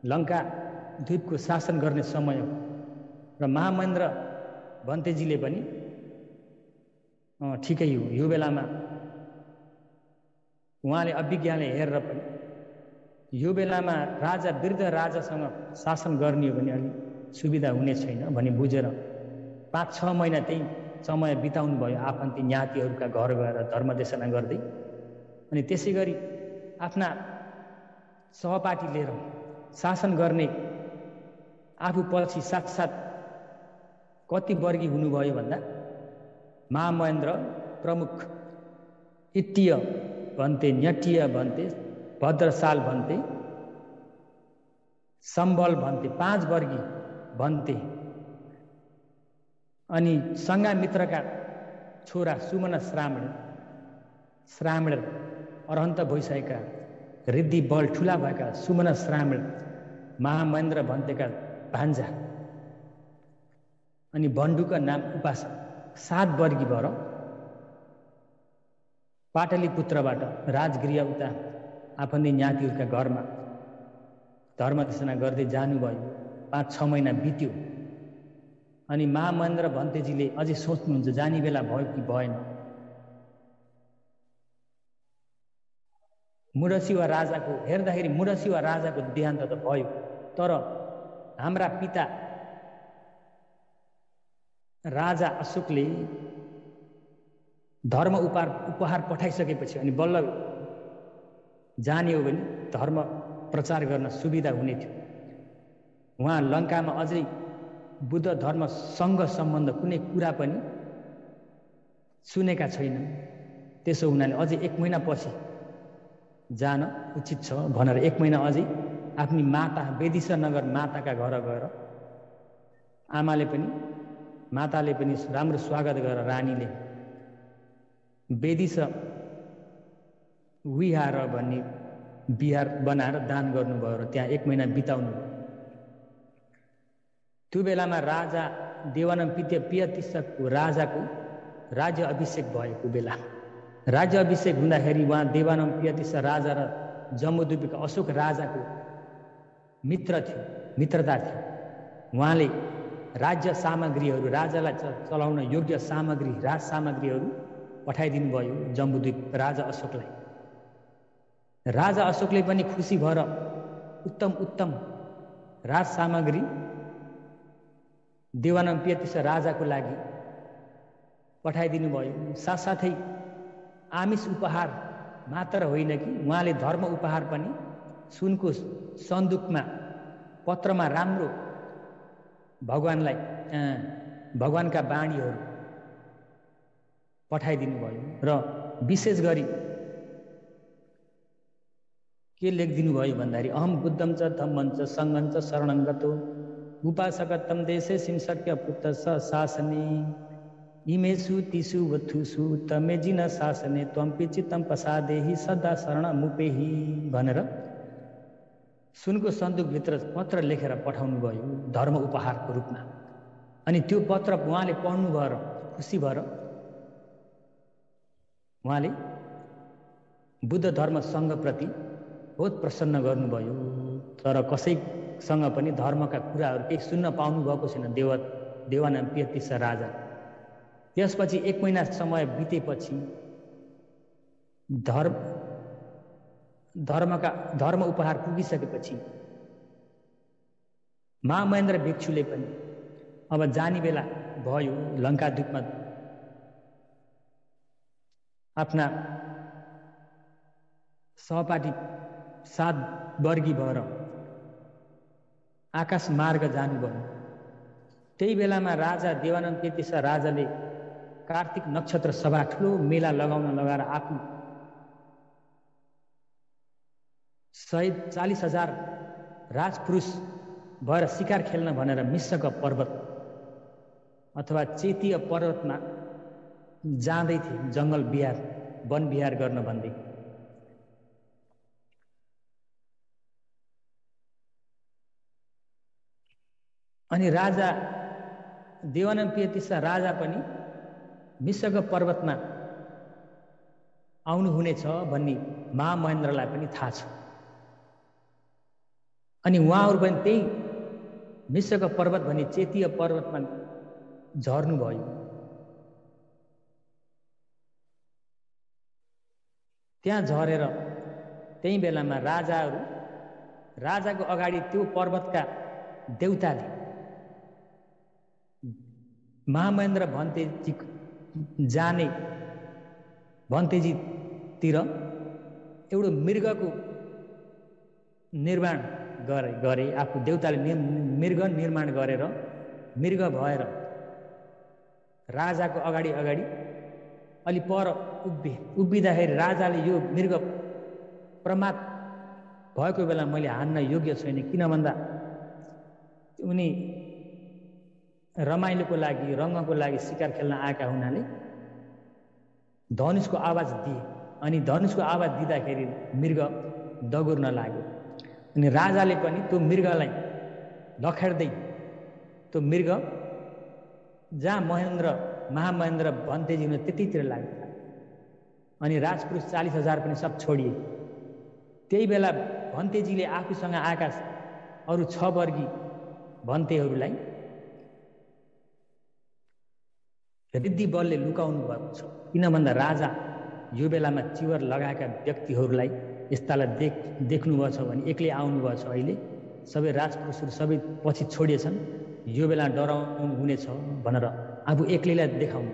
लङ्का द्वीपको शासन गर्ने समय हो र महामहेन्द्र भन्तेजीले पनि ठिकै हो, यो बेलामा उहाँले अभिज्ञाले हेरेर पनि यो बेलामा राजा वृद्ध राजासँग शासन गर्ने हो भने अलि सुविधा हुने छैन भनी बुझेर 5-6 महिना त्यही समय बिताउनु भयो आफन्ती ज्ञातिहरूका घर गएर धर्मदेशना गर्दै। अनि त्यसै गरी आफ्ना सहपाठी लिएर शासन गर्ने आफू पछि साक्षात कति वर्गी हुनुभयो भन्दा महामहेन्द्र प्रमुख इट्टिय भन्ते, न्यट्टिय भन्ते, भद्रसाल भन्ते, सम्बल भन्ते, 5 वर्गी भन्ते। अनि सङ्घामित्रका छोरा सुमन श्रामण अरहन्त भइसकेका रिद्धि बल ठुला भएका सुमन श्रामण महामहेन्द्र भन्तेका भान्जा। अनि बन्डुका नाम उपासक 7 वर्गी भएर पाटलीपुत्रबाट राजगृह उता आफन्ती ज्ञातिहरूका घरमा धर्मदेशना गर्दै जानुभयो। 5-6 महिना बित्यो। अनि महामहेन्द्र भन्तेजीले अझै सोच्नुहुन्छ जाने बेला भयो कि भएन। मुडशिव राजाको हेर्दाखेरि मुडशिव राजाको देहान्त त भयो, तर हाम्रा पिता राजा अशोकले धर्म उपहार पठाइसकेपछि अनि बल्ल जाने हो भने धर्म प्रचार गर्न सुविधा हुने थियो। उहाँ लङ्कामा अझै बुद्ध धर्मसँग सम्बन्ध कुनै कुरा पनि सुनेका छैनन्। त्यसो हुनाले अझै 1 महिना पछि जान उचित छ भनेर 1 महिना अझै आफ्नी माता वेदिसा नगर माताका घर गएर माताले पनि राम्रो स्वागत गरेर रानीले वेदिसा विहार भन्ने विहार बनाएर दान गर्नुभयो र त्यहाँ 1 महिना बिताउनु। त्यो बेलामा राजा देवानम्पियतिसाको राजाको राज्य अभिषेक भएको बेला, राज्य अभिषेक हुँदाखेरि उहाँ देवानम्पियतिसा राजा र जम्बूद्वीपका अशोक राजाको मित्रता थियो। उहाँले राज्य सामग्रीहरू, राजालाई चलाउन योग्य सामग्री, राज सामग्रीहरू पठाइदिनु भयो जम्बूद्वीप राजा अशोकलाई। राजा अशोकले पनि खुसी भएर उत्तम राज सामग्री देवानम्पियतिसा राजाको लागि पठाइदिनु भयो। साथसाथै आमिष उपहार मात्र होइन कि उहाँले धर्म उपहार पनि सुनको सन्दुकमा पत्रमा राम्रो भगवानका बाणीहरू पठाइदिनु भयो र विशेष गरी के लेखिदिनु भयो भन्दाखेरि अहम बुद्धम च धम्मं च सङ्घं च शरणं गतो उपासकत्तम देशे सिंसक्य पुत्र स शासने इमेषु तिषु वथुषु तमेजिन शासने त्वम्पि चित्तं प्रसादेहि सदा शरणमुपेहि भनेर सुनको सन्दुकभित्र पत्र लेखेर पठाउनु भयो धर्म उपहारको रूपमा। अनि त्यो पत्र उहाँले पढ्नु भएर खुसी भएर उहाँले बुद्ध धर्म सङ्घप्रति बहुत प्रसन्न गर्नुभयो। तर कसैसँग पनि धर्मका कुराहरू केही सुन्न पाउनु भएको छैन देवानम्पियतिसा राजा। त्यसपछि 1 महिना समय बितेपछि धर्म उपहार पुगिसकेपछि महामहेन्द्र भिक्षुले पनि अब जाने बेला भयो लङ्काद्वीपमा आफ्ना सहपाठी 7 वर्गी भएर आकाश मार्ग जानुभयो। त्यही बेलामा राजा देवानन्द तेतीसा राजाले कार्तिक नक्षत्र सभा ठुलो मेला लगाएर आफ्नो 40,000 राजपुरुष भएर शिकार खेल्न भनेर मिश्रक पर्वत अथवा चेतीय पर्वतमा जाँदै थिए, जङ्गल बिहार वन बिहार गर्न भन्दै। अनि राजा देवानन्द तेतीसा राजा पनि मिश्रक पर्वतमा आउनु हुनेछ भन्ने महामहेन्द्रलाई पनि थाहा छ। अनि उहाँहरू पनि त्यही मिश्रक पर्वत भन्ने चेतीय पर्वतमा झर्नुभयो। त्यहाँ झरेर त्यही बेलामा राजाको अगाडि त्यो पर्वतका देउताले महामहेन्द्र भन्तेजीतिर एउटा मृगको निर्माण गरे। आफू देउताले मृग निर्माण गरेर मृग भएर राजाको अगाडि अलि पर उभिँदाखेरि राजाले यो मृग प्रमाद भएको बेला मैले हान्न योग्य छैन, किन भन्दा उनी रमाइलोको लागि रङ्गको लागि शिकार खेल्न आएका हुनाले धनुषको आवाज दिए। अनि धनुषको आवाज दिँदाखेरि मृग दगुर्न लाग्यो। अनि राजाले पनि त्यो मृगलाई लखेड्दै त्यो मृग जहाँ महामहेन्द्र भन्तेजी हुन त्यतितिर लाग्यो। अनि राजपुरुष 40,000 पनि सब छोडिए। त्यही बेला भन्तेजीले आफूसँग आएका अरू 6 वर्गी भन्तेहरूलाई रिद्धि बलले लुकाउनु भएको छ। किन भन्दा राजा यो बेलामा चिवर लगाएका व्यक्तिहरूलाई यस्तालाई देख्नुभएको छ भने एक्लै आउनुभएको छ। अहिले सबै राजपुरुषहरू सबै पछि छोडिएछन्, यो बेला डराउनु हुनेछ भनेर आफू एक्लैलाई देखाउनु।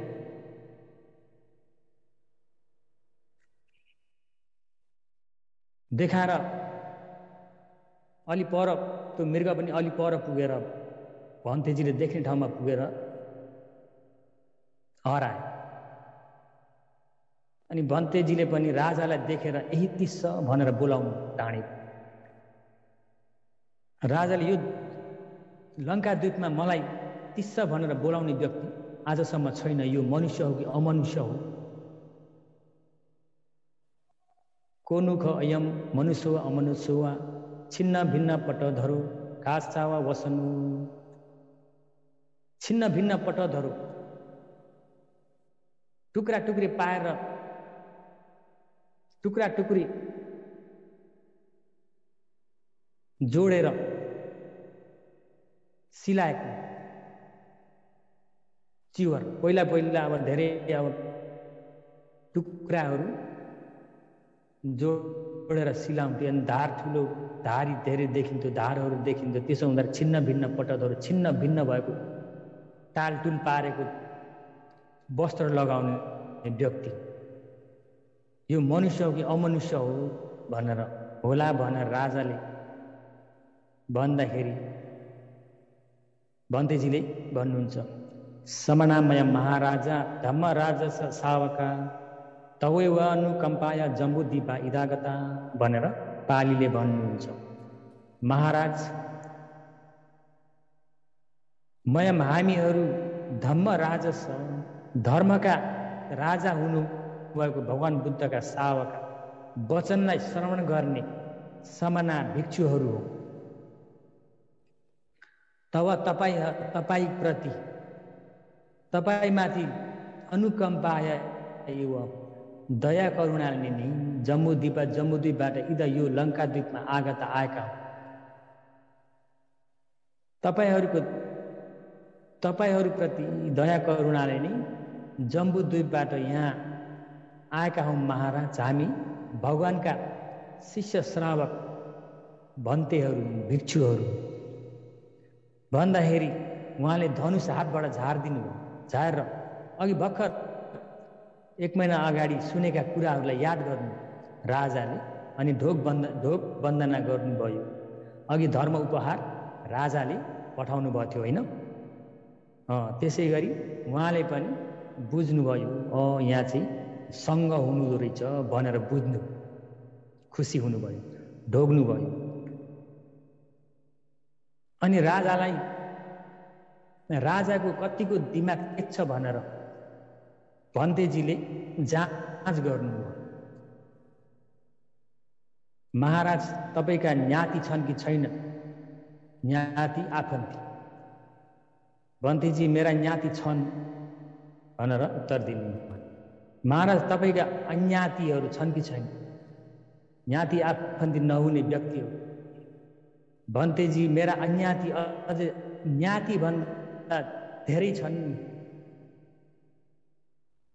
देखाएर अलि पर त्यो मृग पनि अलि पर पुगेर भन्तेजीले देख्ने ठाउँमा पुगेर हराए। अनि भन्तेजीले पनि राजालाई देखेर यही तिस्स भनेर बोलाउनु टाढे। राजाले यो लङ्काद्वीपमा मलाई तिस्स भनेर बोलाउने व्यक्ति आजसम्म छैन, यो मनुष्य हो कि अमनुष्य हो। कोनुख अयम मनुष्य अमनुष्य वा छिन्न भिन्न पटधरो कासावा वसनु। छिन्न भिन्न पटधरो टुक्रा टुक्री पाएर टुक्रा टुक्री जोडेर सिलाएको चिवर। पहिला अब धेरै टुक्राहरू जोडेर सिलाउँथ्यो। अनि धार ठुलो धारी धेरै देखिन्थ्यो, धारहरू देखिन्थ्यो। त्यसो हुँदा छिन्न भिन्न पटदहरू छिन्न भिन्न भएको टालटुल पारेको वस्त्र लगाउने व्यक्ति यो मनुष्य हो कि अमनुष्य हो भनेर होला भनेर राजाले भन्दाखेरि भन्तेजीले भन्नुहुन्छ, समनामय महाराजा धम्मराजा सावका तवैव अनुकम्पाया जम्बुद्वीपा इदागता भनेर पालीले भन्नुहुन्छ। महाराज हामीहरू धम्मराजस धर्मका राजा हुनु भएको भगवान बुद्धका सावका वचनलाई श्रवण गर्ने समना भिक्षुहरू हो। तब तपाईप्रति तपाईमाथि अनुकम्पाय दया करुणाले नै जम्बुद्वीपबाट इदा यो लङ्काद्वीपमा आएका तपाईहरूप्रति दया करुणाले नै जम्बुद्वीपबाट यहाँ आएका हौँ महाराज। हामी भगवानका शिष्य श्रावक भन्तेहरू भिक्षुहरू भन्दाखेरि उहाँले धनुष हातबाट झारिदिनु भयो। झारेर अघि भर्खर 1 महिना अगाडि सुनेका कुराहरूलाई याद गर्नु राजाले, अनि ढोक वन्दना गर्नुभयो। अघि धर्म उपहार राजाले पठाउनु भएको थियो होइन? त्यसै गरी उहाँले पनि बुझ्नुभयो, यहाँ चाहिँ सँग हुनुहुँदो रहेछ भनेर बुझ्नु, खुसी हुनुभयो, ढोग्नुभयो। अनि राजाको कतिको दिमाग तेज छ भनेर भन्तेजीले जाँच गर्नुभयो। महाराज, तपाईका ज्ञाति छन् कि छैन? ज्ञाति आफन्ती। भन्तेजी मेरा ज्ञाति छन् भनेर उत्तर दिनुभयो। महाराज, तपाईका अज्ञातिहरू छन् कि छैन? ज्ञाति आफन्ती नहुने व्यक्ति हो। भन्तेजी मेरा अज्ञाति अझ ज्ञाति भन्दा धेरै छन्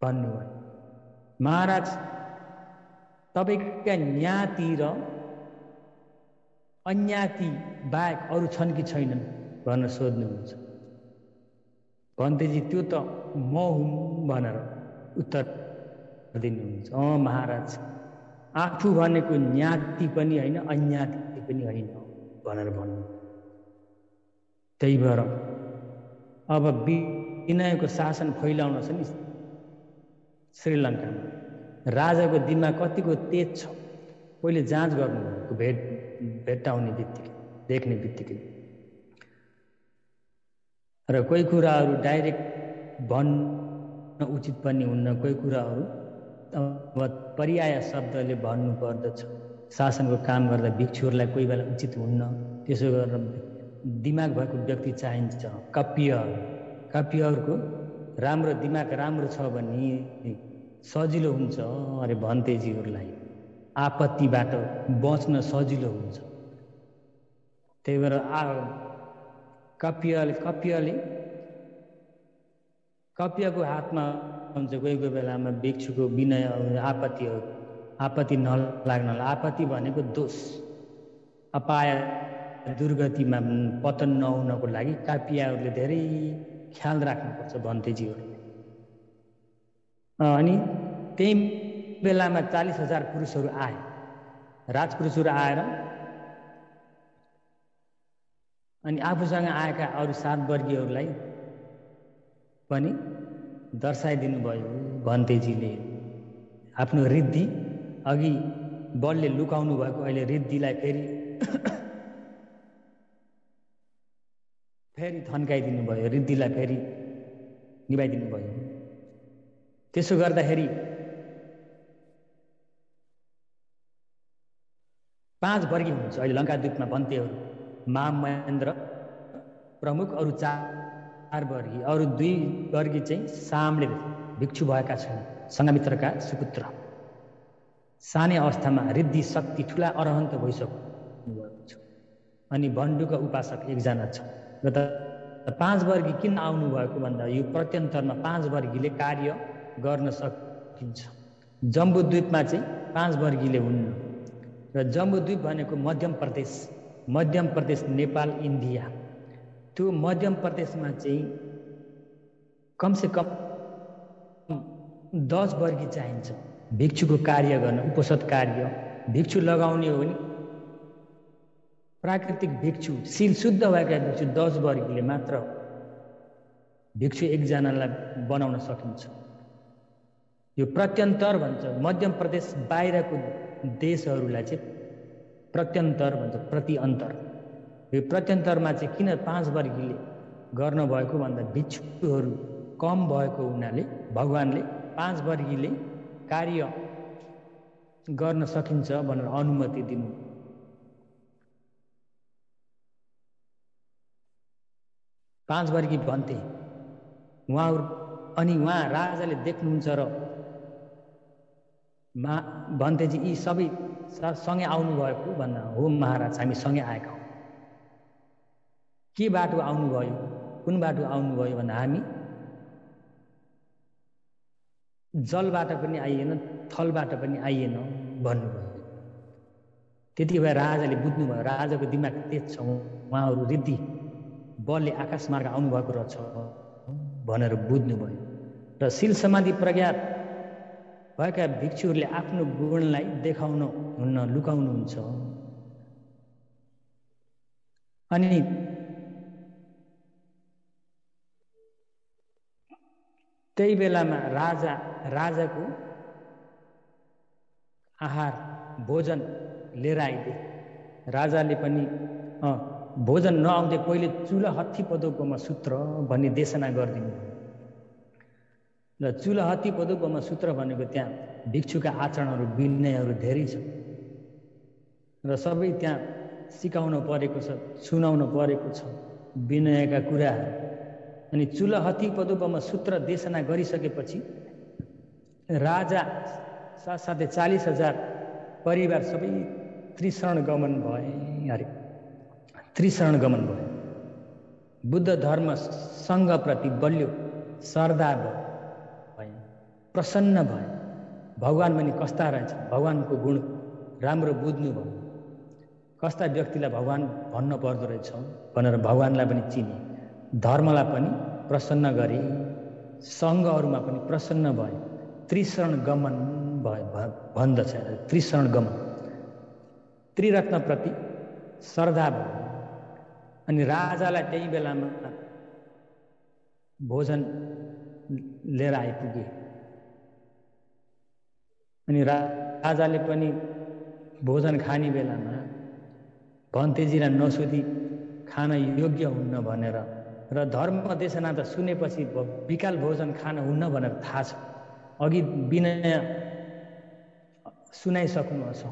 भन्नुभयो। महाराज, तपाईका ज्ञाति र अज्ञाति बाहेक अरू छन् कि छैनन् भनेर सोध्नुहुन्छ। भन्तेजी त्यो त म हुँ भनेर उत्तर दिनुहुन्छ। महाराज, आफू भनेको ज्ञाति पनि होइन अज्ञाति पनि होइन भनेर भन्नु। त्यही भएर अब विनयको शासन फैलाउन छ नि श्रीलङ्कामा। राजाको दिमाग कतिको तेज छ पहिले जाँच गर्नुभएको, भेट्टाउने बित्तिकै, देख्ने बित्तिकै। र कोही कुराहरू डाइरेक्ट भन्न उचित पनि हुन्न, कोही कुराहरू अब पर्याय शब्दले भन्नु पर्दछ। शासनको काम गर्दा भिक्षुहरूलाई कोही बेला उचित हुन्न, त्यसो गरेर दिमाग भएको व्यक्ति चाहिन्छ। कपिहरूको राम्रो दिमाग राम्रो छ भने सजिलो हुन्छ अरे भन्तेजीहरूलाई, आपत्तिबाट बच्न सजिलो हुन्छ। त्यही भएर कपियको हातमा हुन्छ कोही बेलामा भिक्षुको विनय आपत्ति नलाग्नलाई। आपत्ति भनेको दोष, अपाय दुर्गतिमा पतन नहुनको लागि कापियाहरूले धेरै ख्याल राख्नुपर्छ भन्तेजीहरूले। अनि त्यही बेलामा 40,000 पुरुषहरू आए, राजपुरुषहरू आएर अनि आफूसँग आएका अरू 7 वर्गीयहरूलाई पनि दर्शाइदिनु भयो भन्तेजीले। आफ्नो रिद्धि अघि बलले लुकाउनु भएको अहिले रिद्धिलाई फेरि थन्काइदिनु भयो, रिद्धिलाई फेरि निभाइदिनु भयो। त्यसो गर्दाखेरि 5 वर्गी हुन्छ अहिले लङ्काद्वीपमा भन्तेहरू। महामहेन्द्र प्रमुख, अरू 4 वर्गी, अरू 2 वर्गी चाहिँ सामले भिक्षु भएका छन्, सङ्घमित्रका सुपुत्र। सानै अवस्थामा रिद्धि शक्ति ठुला अरहन्त भइसक्नु भएको छ। अनि बन्डुका उपासक 1 जना छ। र त 5 वर्गी किन आउनुभएको भन्दा यो प्रत्यन्तरमा 5 वर्गीले कार्य गर्न सकिन्छ। जम्बुद्वीपमा चाहिँ 5 वर्गीले हुन्न। र जम्बुद्वीप भनेको मध्यम प्रदेश नेपाल इन्डिया। त्यो मध्यम प्रदेशमा चाहिँ कमसेकम 10 वर्गी चाहिन्छ भिक्षुको कार्य गर्न, उपसद कार्य। भिक्षु लगाउने हो भने प्राकृतिक भिक्षु, सील शुद्ध भएका भिक्षु 10 वर्गीले मात्र भिक्षु 1 जनालाई बनाउन सकिन्छ। यो प्रत्यन्तर भन्छ। मध्यम प्रदेश बाहिरको देशहरूलाई चाहिँ प्रत्यन्तर भन्छ, प्रति अन्तर। यो प्रत्यन्तरमा चाहिँ किन 5 वर्गीले गर्न भएको भन्दा भिक्षुहरू कम भएको हुनाले भगवानले 5 वर्गीले कार्य गर्न सकिन्छ भनेर अनुमति दिनु। पाँच वर्गी भन्थे उहाँ राजाले देख्नुहुन्छ र भन्थे यी सबै सँगै आउनुभएको भन्दा हो महाराज, हामी सँगै आएका हौँ। के बाटो आउनुभयो, कुन बाटो आउनुभयो भन्दा हामी जलबाट पनि आइएन, थलबाट पनि आइएन भन्नुभयो। त्यति भएर राजाले बुझ्नुभयो, राजाको दिमाग तेज छ, उहाँहरू रिद्धि बलले आकाशमार्ग आउनुभएको रहेछ भनेर बुझ्नुभयो। र शील समाधि प्रज्ञा भएका भिक्षुहरूले आफ्नो गुणलाई देखाउनु हुन्न, लुकाउनुहुन्छ। अनि त्यही बेलामा राजाको आहार भोजन लिएर आइदिए। राजाले पनि भोजन नआउँदै पहिले चुला हत्ती पदोपमा सूत्र भन्ने देशना गरिदिनु। र चुला हत्ती पदोपमा सूत्र भनेको त्यहाँ भिक्षुका आचरणहरू विनयहरू धेरै छ र सबै त्यहाँ सिकाउन परेको छ, सुनाउन परेको छ विनयका कुराहरू। अनि चुला हत्ती पदोपमा सूत्र देशना गरिसकेपछि राजा साथसाथै 40,000 परिवार सबै त्रिशरण गमन भए अरे त्रिशरण गमन भए। बुद्ध धर्म सङ्घप्रति बलियो श्रद्धा भए, प्रसन्न भए। भगवान पनि कस्ता रहेछ, भगवानको गुण राम्रो बुझ्नु भयो। कस्ता व्यक्तिलाई भगवान भन्न पर्दो रहेछ भनेर भगवानलाई पनि चिने, धर्मलाई पनि प्रसन्न गरे, सङ्घहरूमा पनि प्रसन्न भए। त्रिशरण गमन भन्दछ। त्रिशरण गमन त्रिरत्नप्रति श्रद्धा भयो। अनि राजालाई त्यही बेलामा भोजन लिएर आइपुगे। अनि राजाले पनि भोजन खाने बेलामा भन्तेजीलाई नसोधी खान योग्य हुन्न भनेर र धर्म देशना त सुनेपछि विकाल भोजन खान हुन्न भनेर थाहा छ। अघि विनय सुनाइसक्नुभएको छ,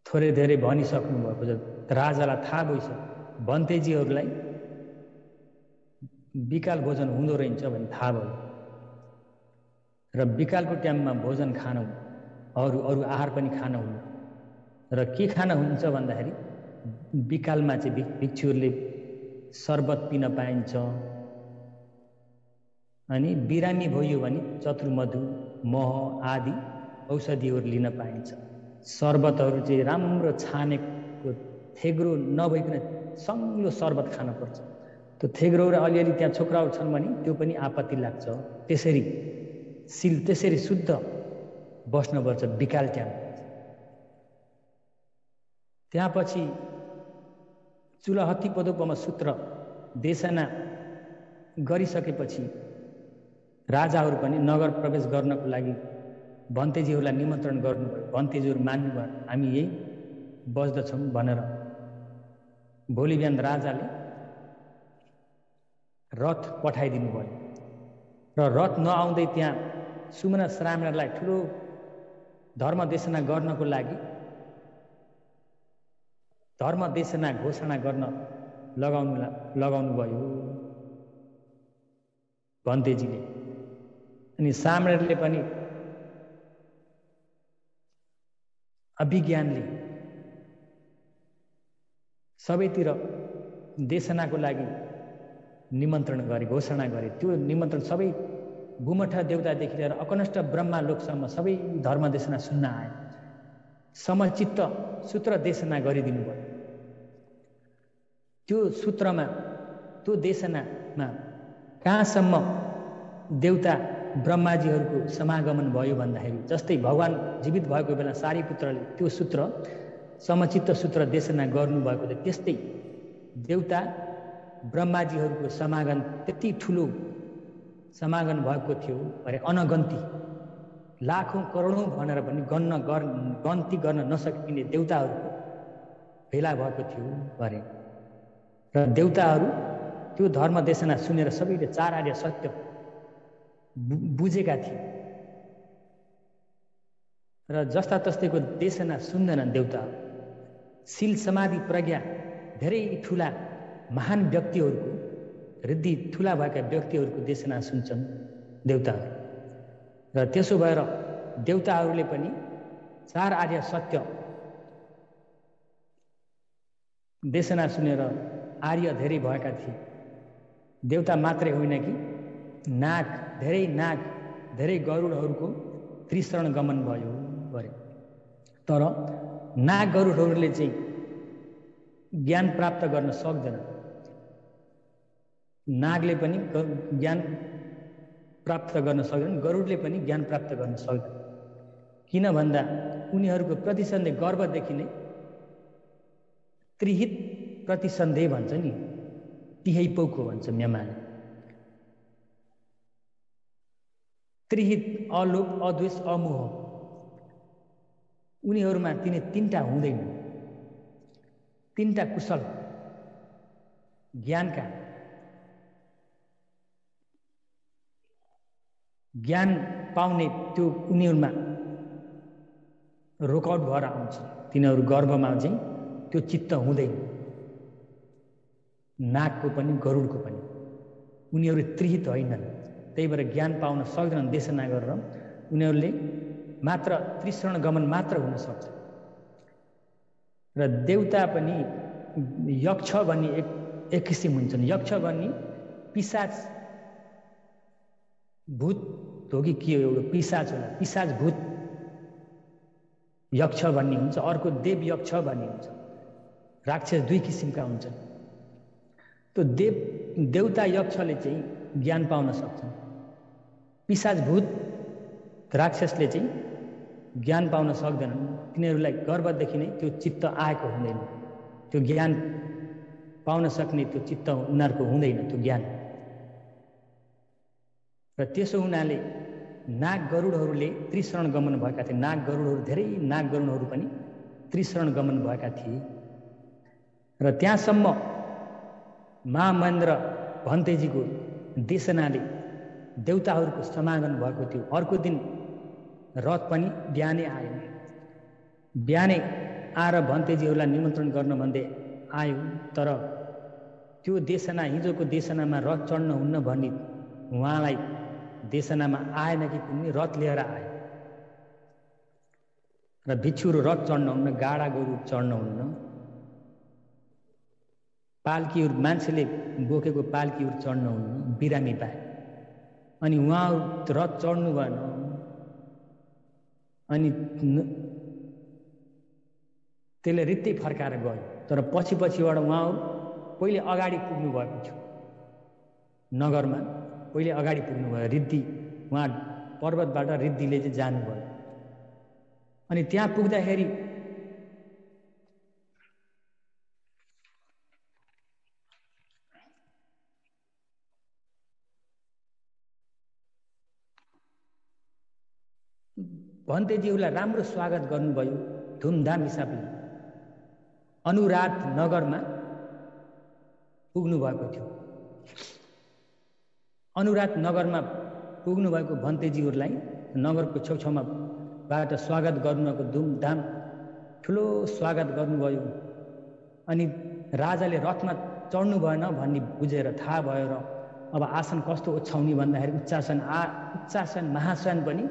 थोरै धेरै भनिसक्नु भएको छ। राजालाई थाहा भइसक्यो भन्तेजीहरूलाई विकाल भोजन हुँदो रहेछ भने थाहा भयो। र विकालको टाइममा भोजन खान अरू आहार पनि खान हुन्न। र के खान हुन्छ भन्दाखेरि विकालमा चाहिँ भिक्षुहरूले शरबत पिन पाइन्छ। अनि बिरामी भयो भने चतुर्मधु, मह आदि औषधिहरू लिन पाइन्छ। शरबतहरू चाहिँ राम्रो छानेको थेग्रो नभइकन सङ्लो शरबत खान पर्छ। त्यो थेग्रो र अलिअलि त्यहाँ छोक्राहरू छन् भने त्यो पनि आपत्ति लाग्छ। त्यसरी शुद्ध बस्नुपर्छ विकाल टाइम। त्यहाँ पछि चुला हत्ती पदोपमा सूत्र देशना गरिसकेपछि राजाहरू पनि नगर प्रवेश गर्नको लागि भन्तेजीहरूलाई निमन्त्रण गर्नुभयो। भन्तेजीहरू मान्नुभयो, हामी यही बस्दछौँ भनेर। भोलि बिहान राजाले रथ पठाइदिनु भयो। र रथ नआउँदै त्यहाँ सुमना श्रामणलाई ठुलो धर्म देशना गर्नको लागि धर्म देशना घोषणा गर्न लगाउनु भयो भन्तेजीले। अनि श्रामणले पनि अभिज्ञानले सबैतिर देशनाको लागि निमन्त्रण गरे, घोषणा गरे। त्यो निमन्त्रण सबै गुमठा देवतादेखि लिएर अकनिष्ठ ब्रह्मा लोकसम्म सबै धर्म देशना सुन्न आए। समचित्त सूत्र देशना गरिदिनु भयो। त्यो सूत्रमा, त्यो देशनामा कहाँसम्म देवता ब्रह्माजीहरूको समागमन भयो भन्दाखेरि जस्तै भगवान जीवित भएको बेला सारीपुत्रले त्यो सूत्र समचित्त सूत्र देशना गर्नुभएको थियो, त्यस्तै देवता ब्रह्माजीहरूको समागम त्यति ठुलो समागम भएको थियो अरे अनगन्ती लाखौँ करोडौँ भनेर पनि गन्ती गर्न नसकिने देवताहरूको भेला भएको थियो अरे। र देवताहरू त्यो धर्म देशना सुनेर सबैले 4 आर्य सत्य बुझेका थिए। र जस्ता तस्तैको देशना सुन्दैनन् देवता। शील समाधि प्रज्ञा धेरै ठुला महान व्यक्तिहरूको, रिद्धि ठुला भएका व्यक्तिहरूको देशना सुन्छन् देवताहरू। र त्यसो भएर देवताहरूले पनि 4 आर्य सत्य देशना सुनेर आर्य धेरै भएका थिए। देवता मात्रै होइन कि नाग धेरै गरुडहरूको त्रिशरण गमन भयो गरे। तर नाग गरुडहरूले चाहिँ ज्ञान प्राप्त गर्न सक्दैन। नागले पनि ज्ञान प्राप्त गर्न सक्दैन, गरुडले पनि ज्ञान प्राप्त गर्न सक्दैन। किन भन्दा उनीहरूको प्रतिसन्देह गर्भदेखि नै त्रिहित प्रतिसन्देह भन्छ नि, तिहै पौको भन्छ म्यामाले। त्रिहित अलोभ, अद्वेष, अमोह, उनीहरूमा तिनी तीनटा हुँदैन। तीनटा कुशल ज्ञानका, ज्ञान पाउने त्यो उनीहरूमा रोकआउट भएर आउँछ। तिनीहरू गर्भमा चाहिँ त्यो चित्त हुँदैन, नागको पनि गरुडको पनि। उनीहरू त्रिहित होइनन्, त्यही भएर ज्ञान पाउन सक्दैनन्। देशना गरेर उनीहरूले मात्र त्रिशरण गमन मात्र हुन सक्छ। र देवता पनि यक्ष भन्ने एक किसिम हुन्छन्। यक्ष भन्ने पिशाच भूत हो कि के हो, एउटा पिशाच होला, पिशाच भूत यक्ष भन्ने हुन्छ। अर्को देव यक्ष भन्ने हुन्छ। राक्षस दुई किसिमका हुन्छन्। त्यो देवता यक्षले चाहिँ ज्ञान पाउन सक्छन्। पिशाच भूत राक्षसले चाहिँ ज्ञान पाउन सक्दैनन्। तिनीहरूलाई गर्भदेखि नै त्यो चित्त आएको हुँदैन, त्यो ज्ञान पाउन सक्ने त्यो चित्त उनीहरूको हुँदैन, त्यो ज्ञान। र त्यसो हुनाले नाग गरुडहरूले त्रिशरण गमन भएका थिए। नाग गरुडहरू, धेरै नाग गरुडहरू पनि त्रिशरण गमन भएका थिए। र त्यहाँसम्म महामहेन्द्र भन्तेजीको देशनाले देवताहरूको समागम भएको थियो। अर्को दिन रथ पनि बिहानै आयो। बिहानै आएर भन्तेजीहरूलाई निमन्त्रण गर्न भन्दै आयो। तर त्यो देशना, हिजोको देशनामा रथ चढ्न हुन्न भन्ने उहाँलाई देशनामा आएन कि कुनै रथ लिएर आयो। र भिक्षुहरू रथ चढ्न हुन्न, गाडा गोरु चढ्न हुन्न, पाल्कीहरू, मान्छेले बोकेको पाल्कीहरू चढ्न हुन्न, बिरामी पाए। अनि उहाँहरू रथ चढ्नु भएन। अनि त्यसले रित्तै फर्काएर गयो। तर पछिबाट उहाँहरू पहिले अगाडि पुग्नु भएको थियो। नगरमा पहिले अगाडि पुग्नु भयो। रिद्धि, उहाँ पर्वतबाट रिद्धिले चाहिँ जानुभयो। अनि त्यहाँ पुग्दाखेरि भन्तेजीहरूलाई राम्रो स्वागत गर्नुभयो, धुमधाम हिसाबले। अनुराध नगरमा पुग्नु भएको थियो। अनुराध नगरमा पुग्नु भएको भन्तेजीहरूलाई नगरको छेउछाउमा बाट स्वागत गर्नुभएको, धुमधाम ठुलो स्वागत गर्नुभयो। अनि राजाले रथमा चढ्नु भएन भन्ने बुझेर, थाहा भयो। र अब आसन कस्तो ओछ्याउने भन्दाखेरि उच्चासन महासन पनि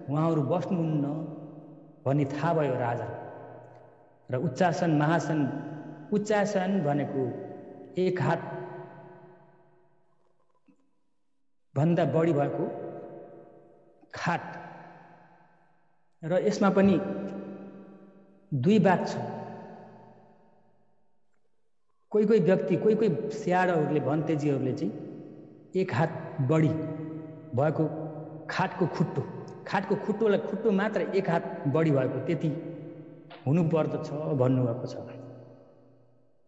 उहाँहरू बस्नुहुन्न भन्ने थाहा भयो राजा। र उच्चासन महासन, उच्चासन भनेको एक हात भन्दा बढी भएको खाट। र यसमा पनि दुई बात छ। कोही कोही व्यक्ति, कोही कोही स्याडहरूले, भन्तेजीहरूले चाहिँ एक हात बढी भएको खाटको खुट्टोलाई, खुट्टो मात्र एक हात बढी भएको त्यति हुनुपर्दछ भन्नुभएको छ।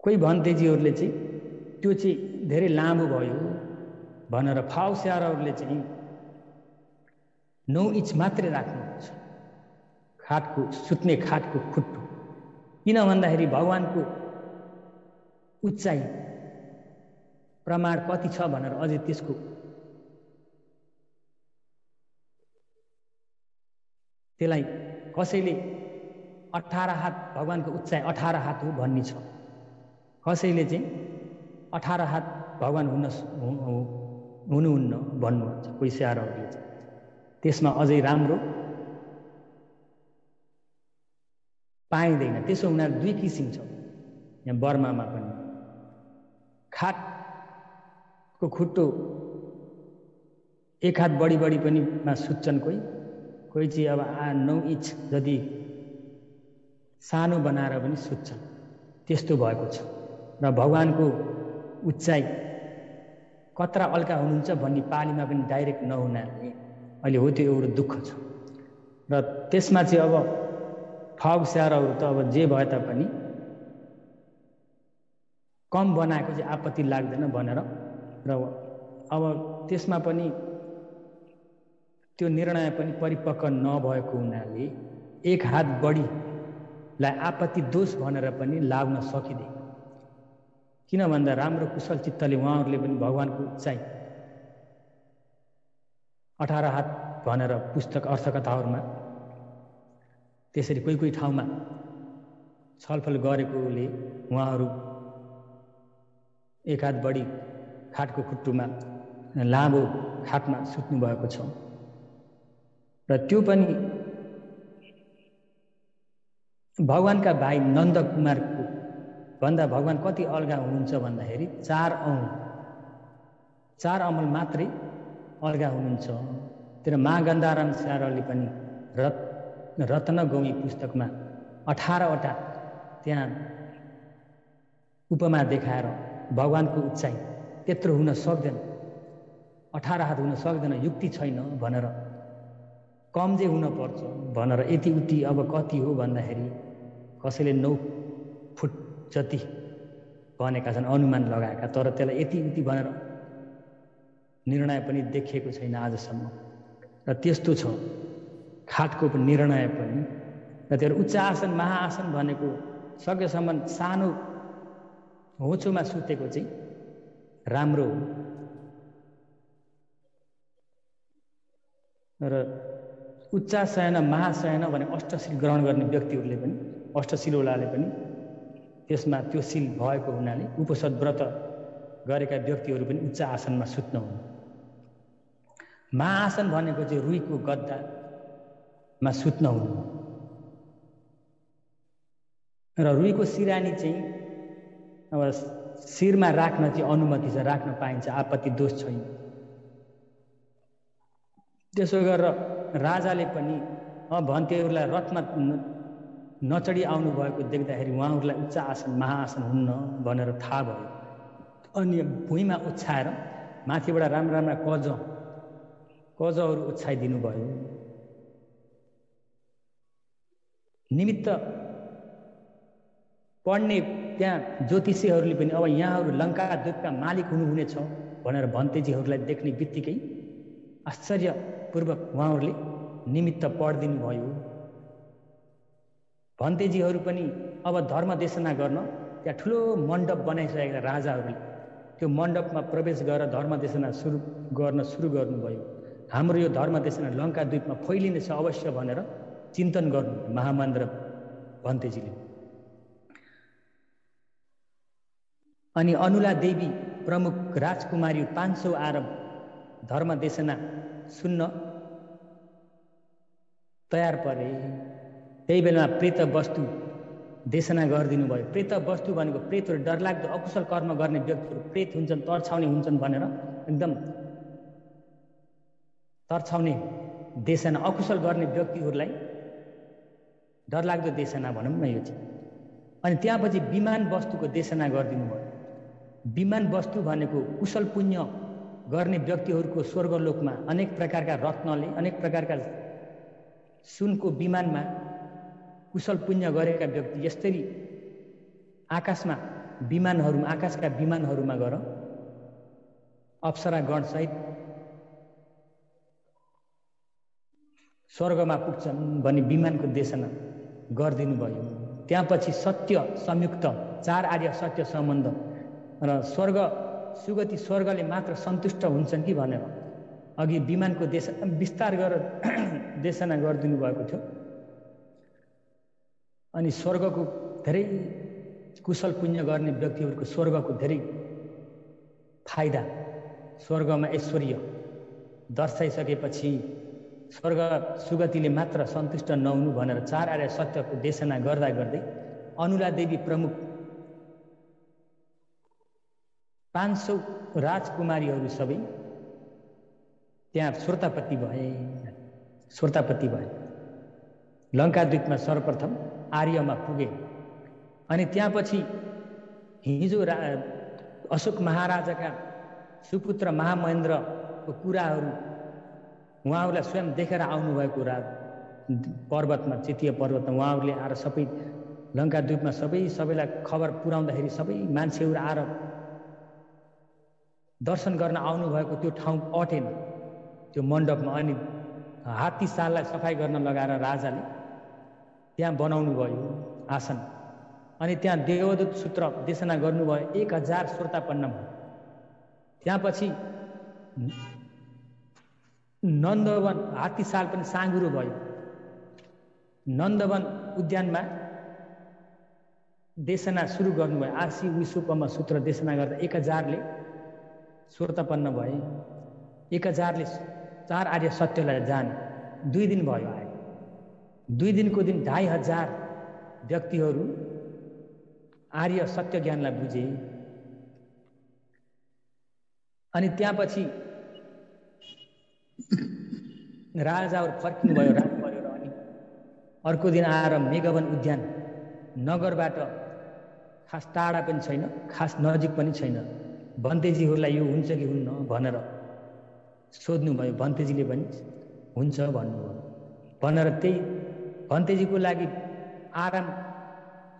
कोही भन्तेजीहरूले चाहिँ त्यो चाहिँ धेरै लामो भयो भनेर, फाउ स्याडहरूले चाहिँ 9 इन्च मात्रै राख्नुपर्छ खाटको, सुत्ने खाटको खुट्टो। किन भन्दाखेरि भगवानको उचाइ प्रमाण कति छ भनेर अझै त्यसको त्यसलाई कसैले 18 हात, भगवानको उचाइ 18 हात हो भन्ने छ। कसैले चाहिँ 18 हात भगवान हुनुहुन्न भन्नुहुन्छ कोही स्याडहरूले चाहिँ। त्यसमा अझै राम्रो पाइँदैन। त्यसो हुनाले दुई किसिम छ यहाँ बर्मामा पनि। खाटको खुट्टो एक हात बढी पनि सुत्छन् कोही चाहिँ अब 9 इन्च जति सानो बनाएर पनि सुत्छन्। त्यस्तो भएको छ। र भगवानको उचाइ कत्रा अल्का हुनुहुन्छ भन्ने पालीमा पनि डाइरेक्ट नहुनाले अहिले हो त्यो एउटा दुःख छ। र त्यसमा चाहिँ अब ठग स्याहारहरू त अब जे भए तापनि कम बनाएको चाहिँ आपत्ति लाग्दैन भनेर र अब त्यसमा पनि त्यो निर्णय पनि परिपक्व नभएको हुनाले एक हात बढीलाई आपत्ति दोष भनेर पनि लाग्न सकिँदैन। किन भन्दा राम्रो कुशल चित्तले उहाँहरूले पनि भगवानको उचाइ 18 हात भनेर पुस्तक अर्थकथाहरूमा त्यसरी कोही कोही ठाउँमा छलफल गरेकोले उहाँहरू एक हात बढी खाटको खुट्टुमा लामो खाटमा सुत्नु भएको छ। र त्यो पनि भगवानका भाइ नन्द कुमारको भन्दा भगवान कति अल्गा हुनुहुन्छ भन्दाखेरि 4 अमल मात्रै अल्गा हुनुहुन्छ। तर मागन्धाराम स्याहारले पनि रत्न गौरी पुस्तकमा 18वटा त्यहाँ उपमा देखाएर भगवानको उचाइ त्यत्रो हुन सक्दैन, 18 हात हुन सक्दैन, युक्ति छैन भनेर कम चाहिँ हुन पर्छ भनेर यति उति अब कति हो भन्दाखेरि कसैले 9 फुट जति भनेका छन् अनुमान लगाएका, तर त्यसलाई यति उति भनेर निर्णय पनि देखिएको छैन आजसम्म। र त्यस्तो छ खाटको निर्णय पनि। र त्यो उच्च आसन महाआसन भनेको सकेसम्म सानो होचोमा सुतेको चाहिँ राम्रो हो। र उच्चाशयन महाशयन भने अष्टशील ग्रहण गर्ने व्यक्तिहरूले पनि अष्टशीलवालाले पनि त्यसमा त्यो शील भएको हुनाले उपसद व्रत गरेका व्यक्तिहरू पनि उच्च आसनमा सुत्न हुन्। महाआसन भनेको चाहिँ रुईको गद्दामा सुत्न हुन्। र रुईको सिरानी चाहिँ अब शिरमा राख्न चाहिँ अनुमति छ, राख्न पाइन्छ, आपत्ति दोष छैन। त्यसो गरेर राजाले पनि भन्तेहरूलाई रथमा नचढी आउनु भएको देख्दाखेरि उहाँहरूलाई उच्च आसन महाआसन हुन्न भनेर थाहा भयो। अनि भुइँमा ओछ्याएर माथिबाट राम्रा राम्रा कजहरू ओछ्याइदिनु भयो। निमित्त पढ्ने त्यहाँ ज्योतिषीहरूले पनि अब यहाँहरू लङ्का द्वीपका मालिक हुनुहुनेछ भनेर भन्तेजीहरूलाई देख्ने बित्तिकै आश्चर्यपूर्वक उहाँहरूले निमित्त पढिदिनु भयो। भन्तेजीहरू पनि अब धर्म देशना गर्न त्यहाँ ठुलो मण्डप बनाइसकेका राजाहरूले त्यो मण्डपमा प्रवेश गरेर धर्म देशना सुरु गर्नुभयो। हाम्रो यो धर्म देशना लङ्का द्वीपमा फैलिनेछ अवश्य भनेर चिन्तन गर्नु महामन्त्र भन्तेजीले। अनि अनुला देवी प्रमुख राजकुमारी 500 आएर धर्म देशना सुन्न तयार परे। त्यही बेलामा प्रेत वस्तु देशना गरिदिनु भयो। प्रेत वस्तु भनेको प्रेतहरू डरलाग्दो अकुशल कर्म गर्ने व्यक्तिहरू प्रेत हुन्छन्, तर्छाउने हुन्छन् भनेर एकदम तर्छाउने देशना, अकुशल गर्ने व्यक्तिहरूलाई डरलाग्दो देशना भनौँ न यो चाहिँ। अनि त्यसपछि विमान वस्तुको देशना गरिदिनु भयो। विमान वस्तु भनेको कुशल पुण्य गर्ने व्यक्तिहरूको स्वर्गलोकमा अनेक प्रकारका रत्नले, अनेक प्रकारका सुनको विमानमा कुशल पुण्य गरेका व्यक्ति यसरी आकाशमा विमानहरूमा, आकाशका विमानहरूमा गएर अप्सरा गणसहित स्वर्गमा पुग्छन् भन्ने विमानको देशना गरिदिनु भयो। त्यसपछि सत्य संयुक्त 4 आर्य सत्य सम्बन्ध र स्वर्ग सुगति स्वर्गले मात्र सन्तुष्ट हुन्छन् कि भनेर अघि विमानको विस्तार गरेर देशना गरिदिनु भएको थियो। अनि स्वर्गको धेरै कुशल पुण्य गर्ने व्यक्तिहरूको स्वर्गको धेरै फाइदा, स्वर्गमा ऐश्वर्य दर्शाइसकेपछि स्वर्ग सुगतिले मात्र सन्तुष्ट नहुनु भनेर 4 आर्य सत्यको देशना गर्दा गर्दै अनुला देवी प्रमुख 500 राजकुमारीहरू सबै त्यहाँ श्रोतापति भए। लङ्का द्वीपमा सर्वप्रथम आर्यमा पुगे। अनि त्यहाँपछि हिजो अशोक महाराजाका सुपुत्र महामहेन्द्रको कुराहरू उहाँहरूलाई स्वयं देखेर आउनुभएको पर्वतमा, चेतीय पर्वतमा उहाँहरूले आएर सबै लङ्काद्वीपमा सबैलाई खबर पुर्याउँदाखेरि सबै मान्छेहरू आएर दर्शन गर्न आउनुभएको त्यो ठाउँ अटेन, त्यो मण्डपमा। अनि हात्ती साललाई सफाइ गर्न लगाएर राजाले त्यहाँ बनाउनु भयो आसन। अनि त्यहाँ देवदूत सूत्र देशना गर्नुभयो, 1000 श्रोतापन्न भयो। त्यहाँ पछि नन्दवन, हात्ती साल पनि साँगुरो भयो। नन्दवन उद्यानमा देशना सुरु गर्नुभयो। आशी विश्वपमा सूत्र देशना गर्दा 1000ले श्रोतापन्न भए। 1000ले 4 आर्य सत्यलाई जाने। 2 दिन भयो आए। 2 दिनको दिन 2500 व्यक्तिहरू आर्य सत्य ज्ञानलाई बुझे। अनि त्यहाँपछि राजाहरू फर्किनुभयो राजपरिवार। अनि अर्को दिन आएर मेघवन उद्यान नगरबाट खास टाढा पनि छैन, खास नजिक पनि छैन। भन्तेजीहरूलाई यो हुन्छ कि हुन्न भनेर सोध्नुभयो। भन्तेजीले पनि हुन्छ भन्नुभयो। भनेर त्यही भन्तेजीको लागि आराम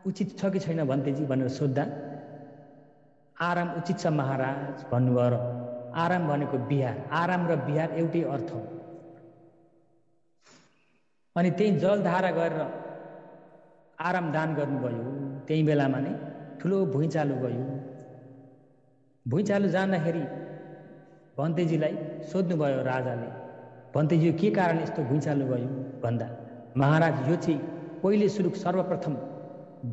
उचित छ कि छैन भन्तेजी भनेर सोद्धा आराम उचित छ महाराज भन्नुभयो। र आराम भनेको बिहार, आराम र बिहार एउटै अर्थ हो। अनि त्यही जलधारा गरेर आराम दान गर्नुभयो। त्यही बेलामा नै ठुलो भुइँचालो गयो। भुइँचालो जाँदाखेरि भन्तेजीलाई सोध्नुभयो राजाले, भन्तेजी के कारण यस्तो भुइँचालो गयो भन्दा, महाराज यो चाहिँ पहिले सुरु सर्वप्रथम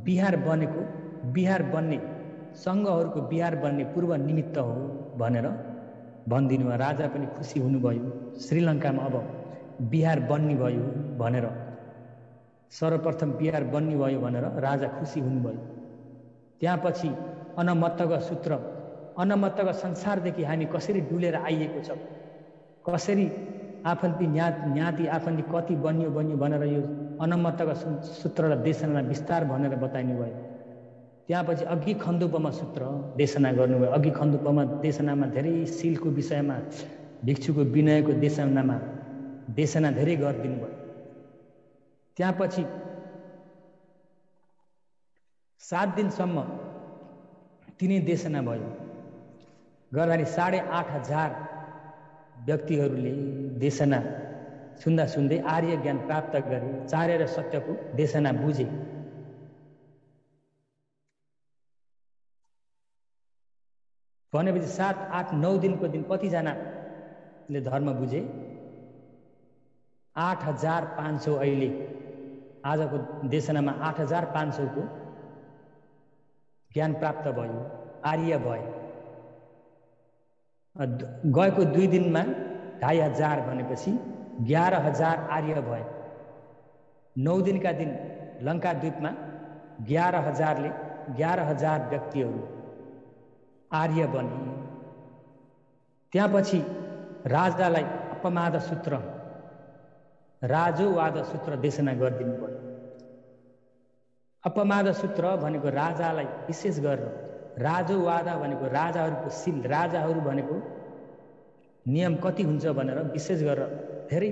बिहार बनेको, बिहार बन्ने सङ्घहरूको बिहार बन्ने पूर्व निमित्त हो भनेर भनिदिनु भयो। राजा पनि खुसी हुनुभयो। श्रीलङ्कामा अब बिहार बन्ने भयो भनेर, सर्वप्रथम बिहार बन्ने भयो भनेर राजा खुसी हुनुभयो। त्यहाँ पछि अनमत्तक सूत्र, अनमत्तक संसारदेखि हामी कसरी डुलेर आइएको छ, कसरी आफन्ती न्याति आफन्ती कति बन्यो भनेर यो अनमत्तक सूत्र र देशनालाई विस्तार भनेर बताइनु भयो। त्यहाँपछि अघि खन्दुपमा सूत्र देशना गर्नुभयो। अघि खन्दुपमा देशनामा धेरै शीलको विषयमा, भिक्षुको विनयको देशना धेरै गरिदिनु भयो। त्यहाँपछि 7 दिनसम्म तिनै देशना भयो। गर्दाखेरि 8500 व्यक्तिहरूले देशना सुन्दा सुन्दै आर्य ज्ञान प्राप्त गरे, चार्य र सत्यको देशना बुझे। भनेपछि 7, 8, 9 दिनको दिन कतिजनाले धर्म बुझे? 8500। अहिले आजको देशनामा 8500को ज्ञान प्राप्त भयो, आर्य भए। गएको 2 दिनमा 2500 भनेपछि 11000 आर्य भए। 9 दिनका दिन लङ्काद्वीपमा 11000 व्यक्तिहरू आर्य बने। त्यहाँपछि राजालाई अपमाद सूत्र, राजोवाद सूत्र देशना गरिदिनु भयो। अपमाद सूत्र भनेको राजालाई विशेष गरेर, राजोवाद भनेको राजाहरूको शील, राजाहरू भनेको नियम कति हुन्छ भनेर विशेष गरेर धेरै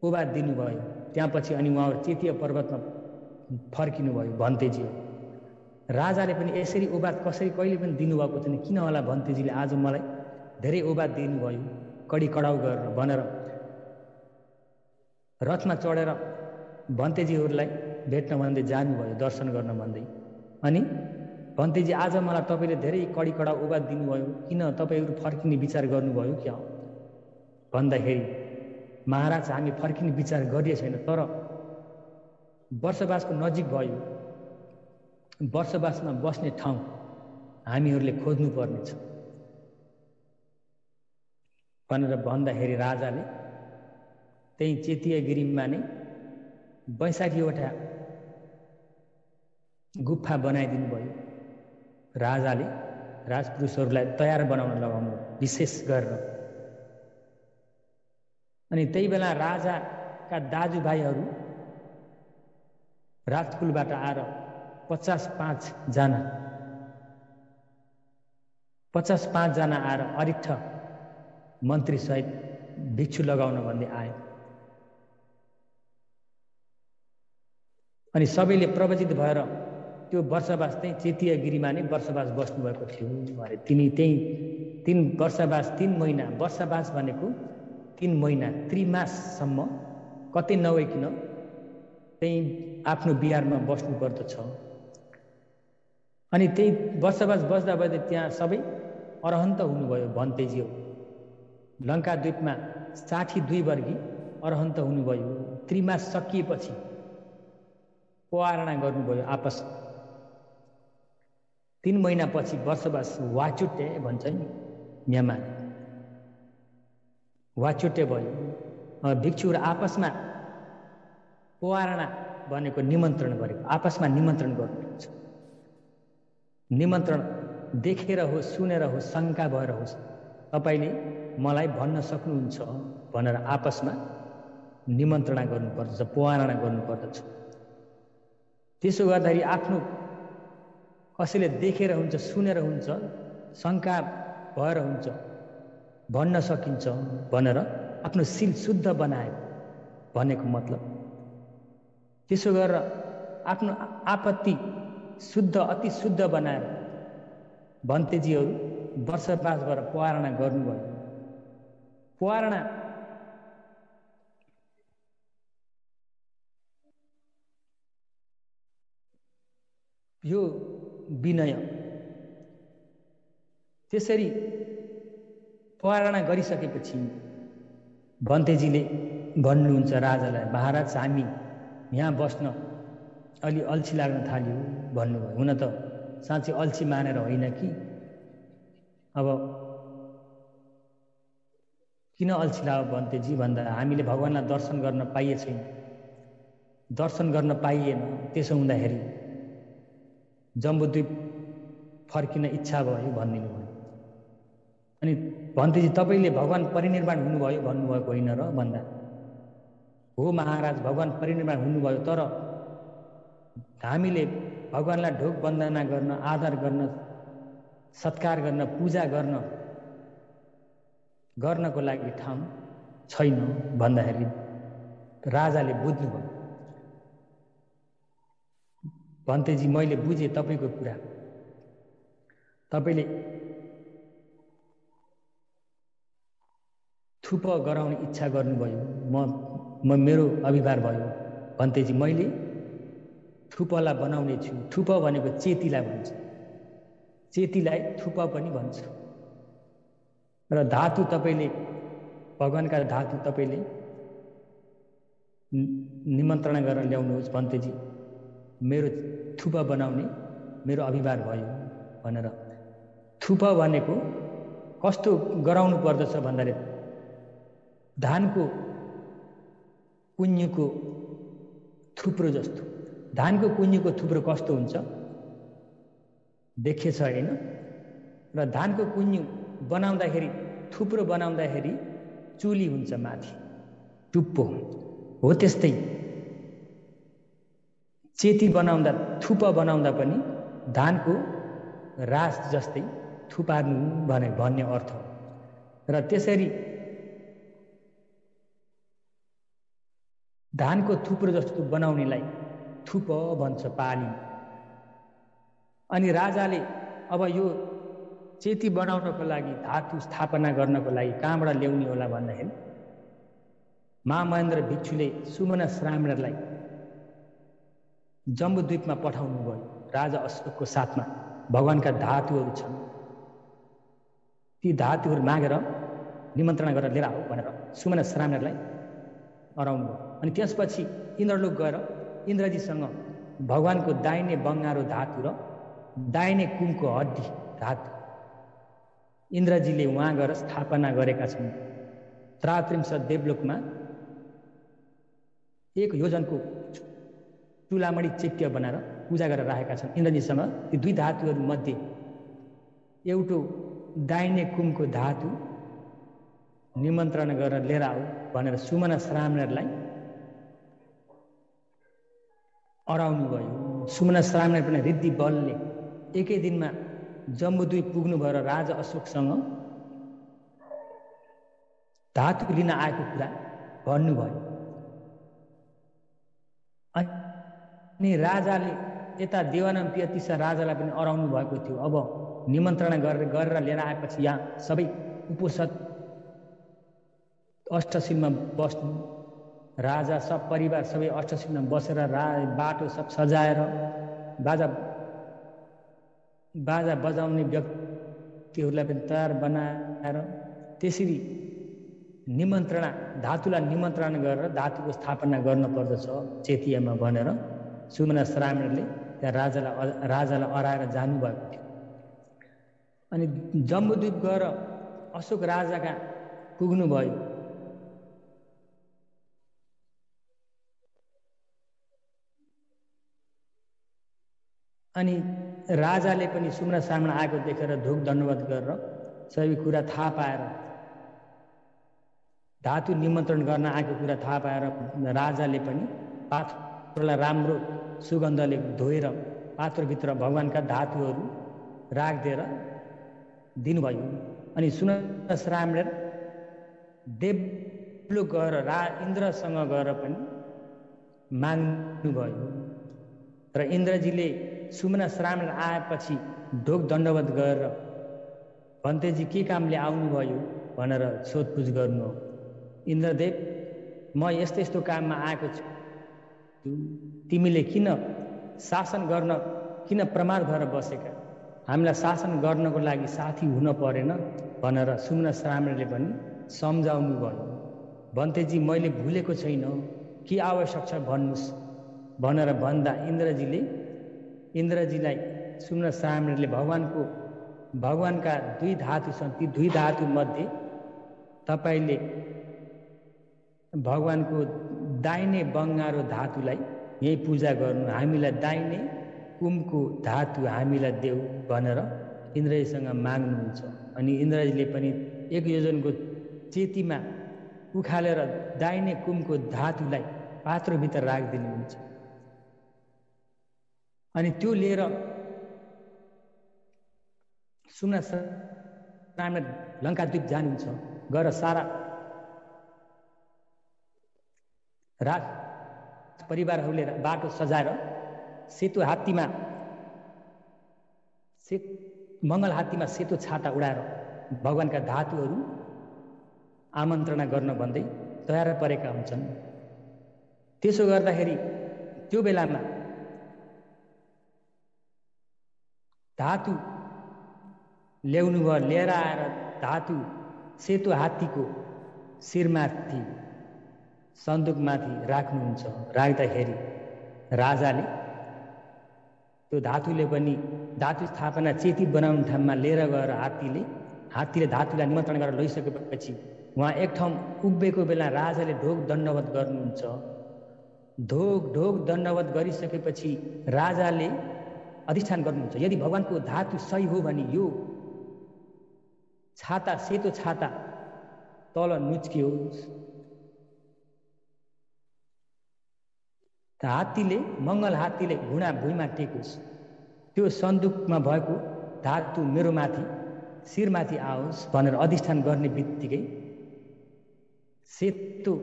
उवाद दिनुभयो। त्यहाँपछि अनि उहाँहरू चेतीय पर्वतमा फर्किनुभयो भन्तेजी। राजाले पनि यसरी उवाद कसरी कहिले पनि दिनुभएको थिएन, किन होला भन्तेजीले आज मलाई धेरै उवाद दिनुभयो कडी कडाउ गरेर भनेर रथमा चढेर भन्तेजीहरूलाई भेट्न भन्दै जानुभयो, दर्शन गर्न भन्दै। अनि भन्तेजी आज मलाई तपाईँले धेरै कडी कडाउ उवाद दिनुभयो, किन तपाईँहरू फर्किने विचार गर्नुभयो क्या भन्दाखेरि, महाराज हामी फर्किने विचार गरिए छैन, तर वर्षवासको नजिक भयो, वर्षवासमा बस्ने ठाउँ हामीहरूले खोज्नु पर्नेछ भनेर भन्दाखेरि राजाले त्यही चेतीय गिरीमा नै 62वटा गुफा बनाइदिनु भयो। राजाले राजपुरुषहरूलाई तयार बनाउन लगाउनु विशेष गरेर। अनि त्यही बेला राजाका दाजुभाइहरू राजकुलबाट आएर 55 जना 50-5 जना आएर अरिष्ठ मन्त्री सहित भिक्षु लगाउन भन्दै आयो। अनि सबैले प्रवचित भएर त्यो वर्षावास चाहिँ चेतियागिरीमा नै वर्षावास बस्नुभएको थियो अरे। तिनी त्यही 3 वर्षावास 3 महिना, वर्षावास भनेको 3 महिना त्रिमाससम्म कतै नगइकन त्यही आफ्नो बिहारमा बस्नु पर्दछ। अनि त्यही वर्षावास बस्दा बस्दै त्यहाँ सबै अरहन्त हुनुभयो भन्तेज्यू। लङ्का द्वीपमा 62 वर्गी अरहन्त हुनुभयो। त्रिमास सकिएपछि पोआरणा गर्नुभयो आपस। 3 महिनापछि वर्षवास वाचुटे भन्छ नि म्यामा, वाचुटे भयो। भिक्षुहरू आपसमा पोआरणा भनेको निमन्त्रण गरेको, आपसमा निमन्त्रण गर्नुहुन्छ। निमन्त्रण देखेर होस्, सुनेर होस्, शङ्का भएर होस्, तपाईँले मलाई भन्न सक्नुहुन्छ भनेर आपसमा निमन्त्रणा गर्नुपर्दछ, पोआरणा गर्नुपर्दछ। त्यसो गर्दाखेरि आफ्नो कसैले देखेर हुन्छ, सुनेर हुन्छ, शङ्का भएर हुन्छ, भन्न सकिन्छ भनेर आफ्नो सिल शुद्ध बनायो भनेको मतलब। त्यसो गरेर आफ्नो आपत्ति शुद्ध, अति शुद्ध बनाएर भन्तेजीहरू वर्षवासबाट पोआरणा गर्नुभयो। पोआरणा यो विनय। त्यसरी पोआरणा गरिसकेपछि भन्तेजीले भन्नुहुन्छ राजालाई, महाराज हामी यहाँ बस्न अलि अल्छी लाग्न थाल्यो भन्नुभयो। हुन त साँच्चै अल्छी मानेर होइन कि, अब किन अल्छी लाग्यो भन्तेजी भन्दा हामीले भगवान्लाई दर्शन गर्न पाइए छैन, दर्शन गर्न पाइएन। त्यसो हुँदाखेरि जम्बुद्वीप फर्किन इच्छा भयो भनिदिनु भयो। अनि भन्तेजी तपाईँले भगवान् परिनिर्वाण हुनुभयो भन्नुभएको होइन र भन्दा, हो महाराज भगवान् परिनिर्वाण हुनुभयो, तर हामीले भगवान्लाई ढोक वन्दना गर्न, आदर गर्न, सत्कार गर्न, पूजा गर्नको लागि ठाउँ छैन भन्दाखेरि राजाले बुझ्नुभयो। भन्तेजी मैले बुझेँ तपाईँको कुरा, तपाईँले थुप गराउने इच्छा गर्नुभयो, म मेरो अभिभार भयो। भन्तेजी मैले थुपलाई बनाउने छु। थुप भनेको चेतीलाई भन्छ, चेतीलाई थुप पनि भन्छ। र धातु तपाईँले भगवान्का धातु तपाईँले निमन्त्रणा गरेर ल्याउनुहोस् भन्तेजी, मेरो थुप बनाउने मेरो अभिभार भयो भनेर। थुप भनेको कस्तो गराउनु पर्दछ भन्दाखेरि धानको कुन्युको थुप्रो जस्तो। धानको कुन्युको थुप्रो कस्तो हुन्छ देखेछ होइन? र धानको कुन्यु बनाउँदाखेरि, थुप्रो बनाउँदाखेरि चुली हुन्छ माथि, टुप्पो हो। त्यस्तै चेती बनाउँदा, थुप बनाउँदा पनि धानको रास जस्तै थुपार्नु भन्ने अर्थ हो। र त्यसरी धानको थुप्रो जस्तो बनाउनेलाई थुप भन्छ पाली। अनि राजाले अब यो चेती बनाउनको लागि, धातु स्थापना गर्नको लागि कहाँबाट ल्याउने होला भन्दाखेरि महामहेन्द्र भिक्षुले सुमन श्रामणलाई जम्बुद्वीपमा पठाउनु भयो। राजा अशोकको साथमा भगवान्का धातुहरू छन्, ती धातुहरू मागेर निमन्त्रणा गरेर लिएर आऊ भनेर सुमन श्रामणलाई अराउनु भयो। अनि त्यसपछि इन्द्रलोक गएर इन्द्रजीसँग भगवान्को दाहिने बङ्गारो धातु र दाहिने कुमको हड्डी धातु इन्द्रजीले उहाँ गएर स्थापना गरेका छन्। त्रात्रिंश देवलोकमा 1 योजनको चुलामणी चैत्य बनाएर पूजा गरेर राखेका छन्। इन्द्रजीसँग ती 2 धातुहरू मध्ये एउटा दाहिने कुमको धातु निमन्त्रणा गरेर लिएर आऊ भनेर सुमन श्रामणलाई अराउनु भयो। सुमन श्रामण पनि रिद्धि बलले एकै दिनमा जम्बुद्वीप पुग्नुभयो र राजा अशोकसँग धातु लिन आएको कुरा भन्नुभयो। अनि राजाले यता देवानम्पिय तिस्सा राजालाई पनि अराउनु भएको थियो। अब निमन्त्रणा गरेर लिएर आएपछि यहाँ सबै उपोषद अष्टशिलमा बस्नु, राजा सब परिवार सबै अष्टशिलमा बसेर बाटो सब सजाएर बाजा बजाउने व्यक्तिहरूलाई पनि तयार बनाएर त्यसरी धातुलाई निमन्त्रणा गरेर धातुको स्थापना गर्न पर्दछ चेतियामा भनेर सुमना श्रामणले त्यहाँ राजालाई अराएर जानुभएको थियो। अनि जम्बुद्वीप गएर अशोक राजाका पुग्नुभयो। अनि राजाले पनि सुमना श्रामण आएको देखेर ढोक दण्डवत गरेर सबै कुरा थाहा पाएर, धातु निमन्त्रण गर्न आएको कुरा थाहा पाएर राजाले पनि पात्रलाई राम्रो सुगन्धले धोएर पात्रभित्र भगवानका धातुहरू राखिदिएर दिनुभयो। अनि सुमना श्रामण देवलोक गएर इन्द्रसँग गएर पनि माग्नुभयो र इन्द्रजीले सुमना श्रामण आएपछि ढोक दण्डवत गरेर भन्तेजी के कामले आउनुभयो भनेर सोधपुछ गर्नु। इन्द्रदेव, म यस्तो यस्तो काममा आएको छु, तिमीले किन शासन गर्न किन प्रमाद भएर बसेका, हामीलाई शासन गर्नको लागि साथी हुन परेन भनेर सुमना श्रामणले पनि सम्झाउनु भयो। भन्तेजी, मैले भुलेको छैन, के आवश्यक छ भन्नुहोस् भनेर भन्दा इन्द्रजीलाई सुमना श्रामणले भगवानका 2 धातु छन्, ती 2 धातु मध्ये तपाईले भगवानको दाहिने बङ्गारो धातुलाई यही पूजा गर्नु, हामीलाई दाहिने कुमको धातु हामीलाई देऊ भनेर इन्द्रजीसँग माग्नुहुन्छ। अनि इन्द्रजीले पनि 1 योजनको चेतीमा उखालेर दाहिने कुमको धातुलाई पात्रभित्र राखिदिनुहुन्छ। अनि त्यो लिएर सुमना श्रामण लङ्काद्वीप जानुहुन्छ। गएर सारा राज परिवारहरूले बाटो सजाएर मङ्गल हात्तीमा सेतो छाता उडाएर भगवानका धातुहरू आमन्त्रणा गर्न भन्दै तयार परेका हुन्छन्। त्यसो गर्दाखेरि त्यो बेलामा धातु ल्याउनु भयो, लिएर आएर धातु सेतो हात्तीको शिरमाथि सन्दुकमाथि राख्नुहुन्छ। राख्दाखेरि राजाले त्यो धातुले पनि धातु स्थापना चेती बनाउने ठाउँमा लिएर गएर हात्तीले धातुलाई निमन्त्रण गरेर लैसकेपछि उहाँ एक ठाउँ उभिएको बेला राजाले ढोक दण्डवत गर्नुहुन्छ। ढोक दण्डवत गरिसकेपछि राजाले अधिष्ठान गर्नुहुन्छ, यदि भगवानको धातु सही हो भने यो छाता, सेतो छाता तल नुच्कियोस्। मङ्गल हात्तीले घुँडा भुइँमा टेकोस्, त्यो सन्दुकमा भएको धातु मेरो माथि शिरमाथि आओस् भनेर अधिष्ठान गर्ने बित्तिकै सेतो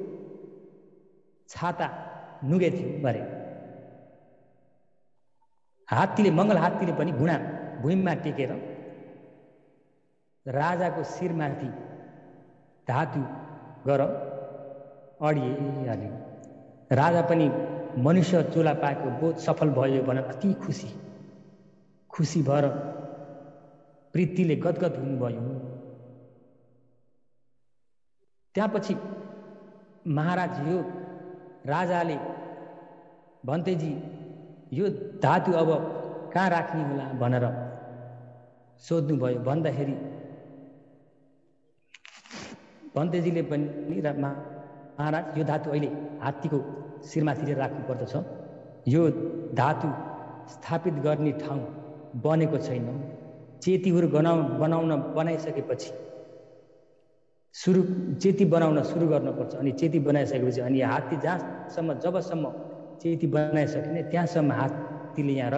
छाता नुगेथ्यो भरे। मङ्गल हात्तीले पनि घुँडा भुइँमा टेकेर राजाको शिरमाथि धातु गर अडिहाल्यो। राजा पनि मनुष्य चोला पाएको बहुत सफल भयो भनेर अति खुसी भएर प्रीतिले गदगद हुनुभयो। त्यसपछि महाराज, यो राजाले भन्तेजी यो धातु अब कहाँ राख्ने होला भनेर सोध्नुभयो। भन्दाखेरि भन्तेजीले पनि महाराज, यो धातु अहिले हात्तीको शिरमाथि राख्नु पर्दछ, यो धातु स्थापित गर्ने ठाउँ बनेको छैन, चेतीहरू बनाइसकेपछि चेती बनाउन सुरु गर्नुपर्छ। अनि चेती बनाइसकेपछि अनि हात्ती जबसम्म चेती बनाइसकिने त्यहाँसम्म हात्तीले यहाँ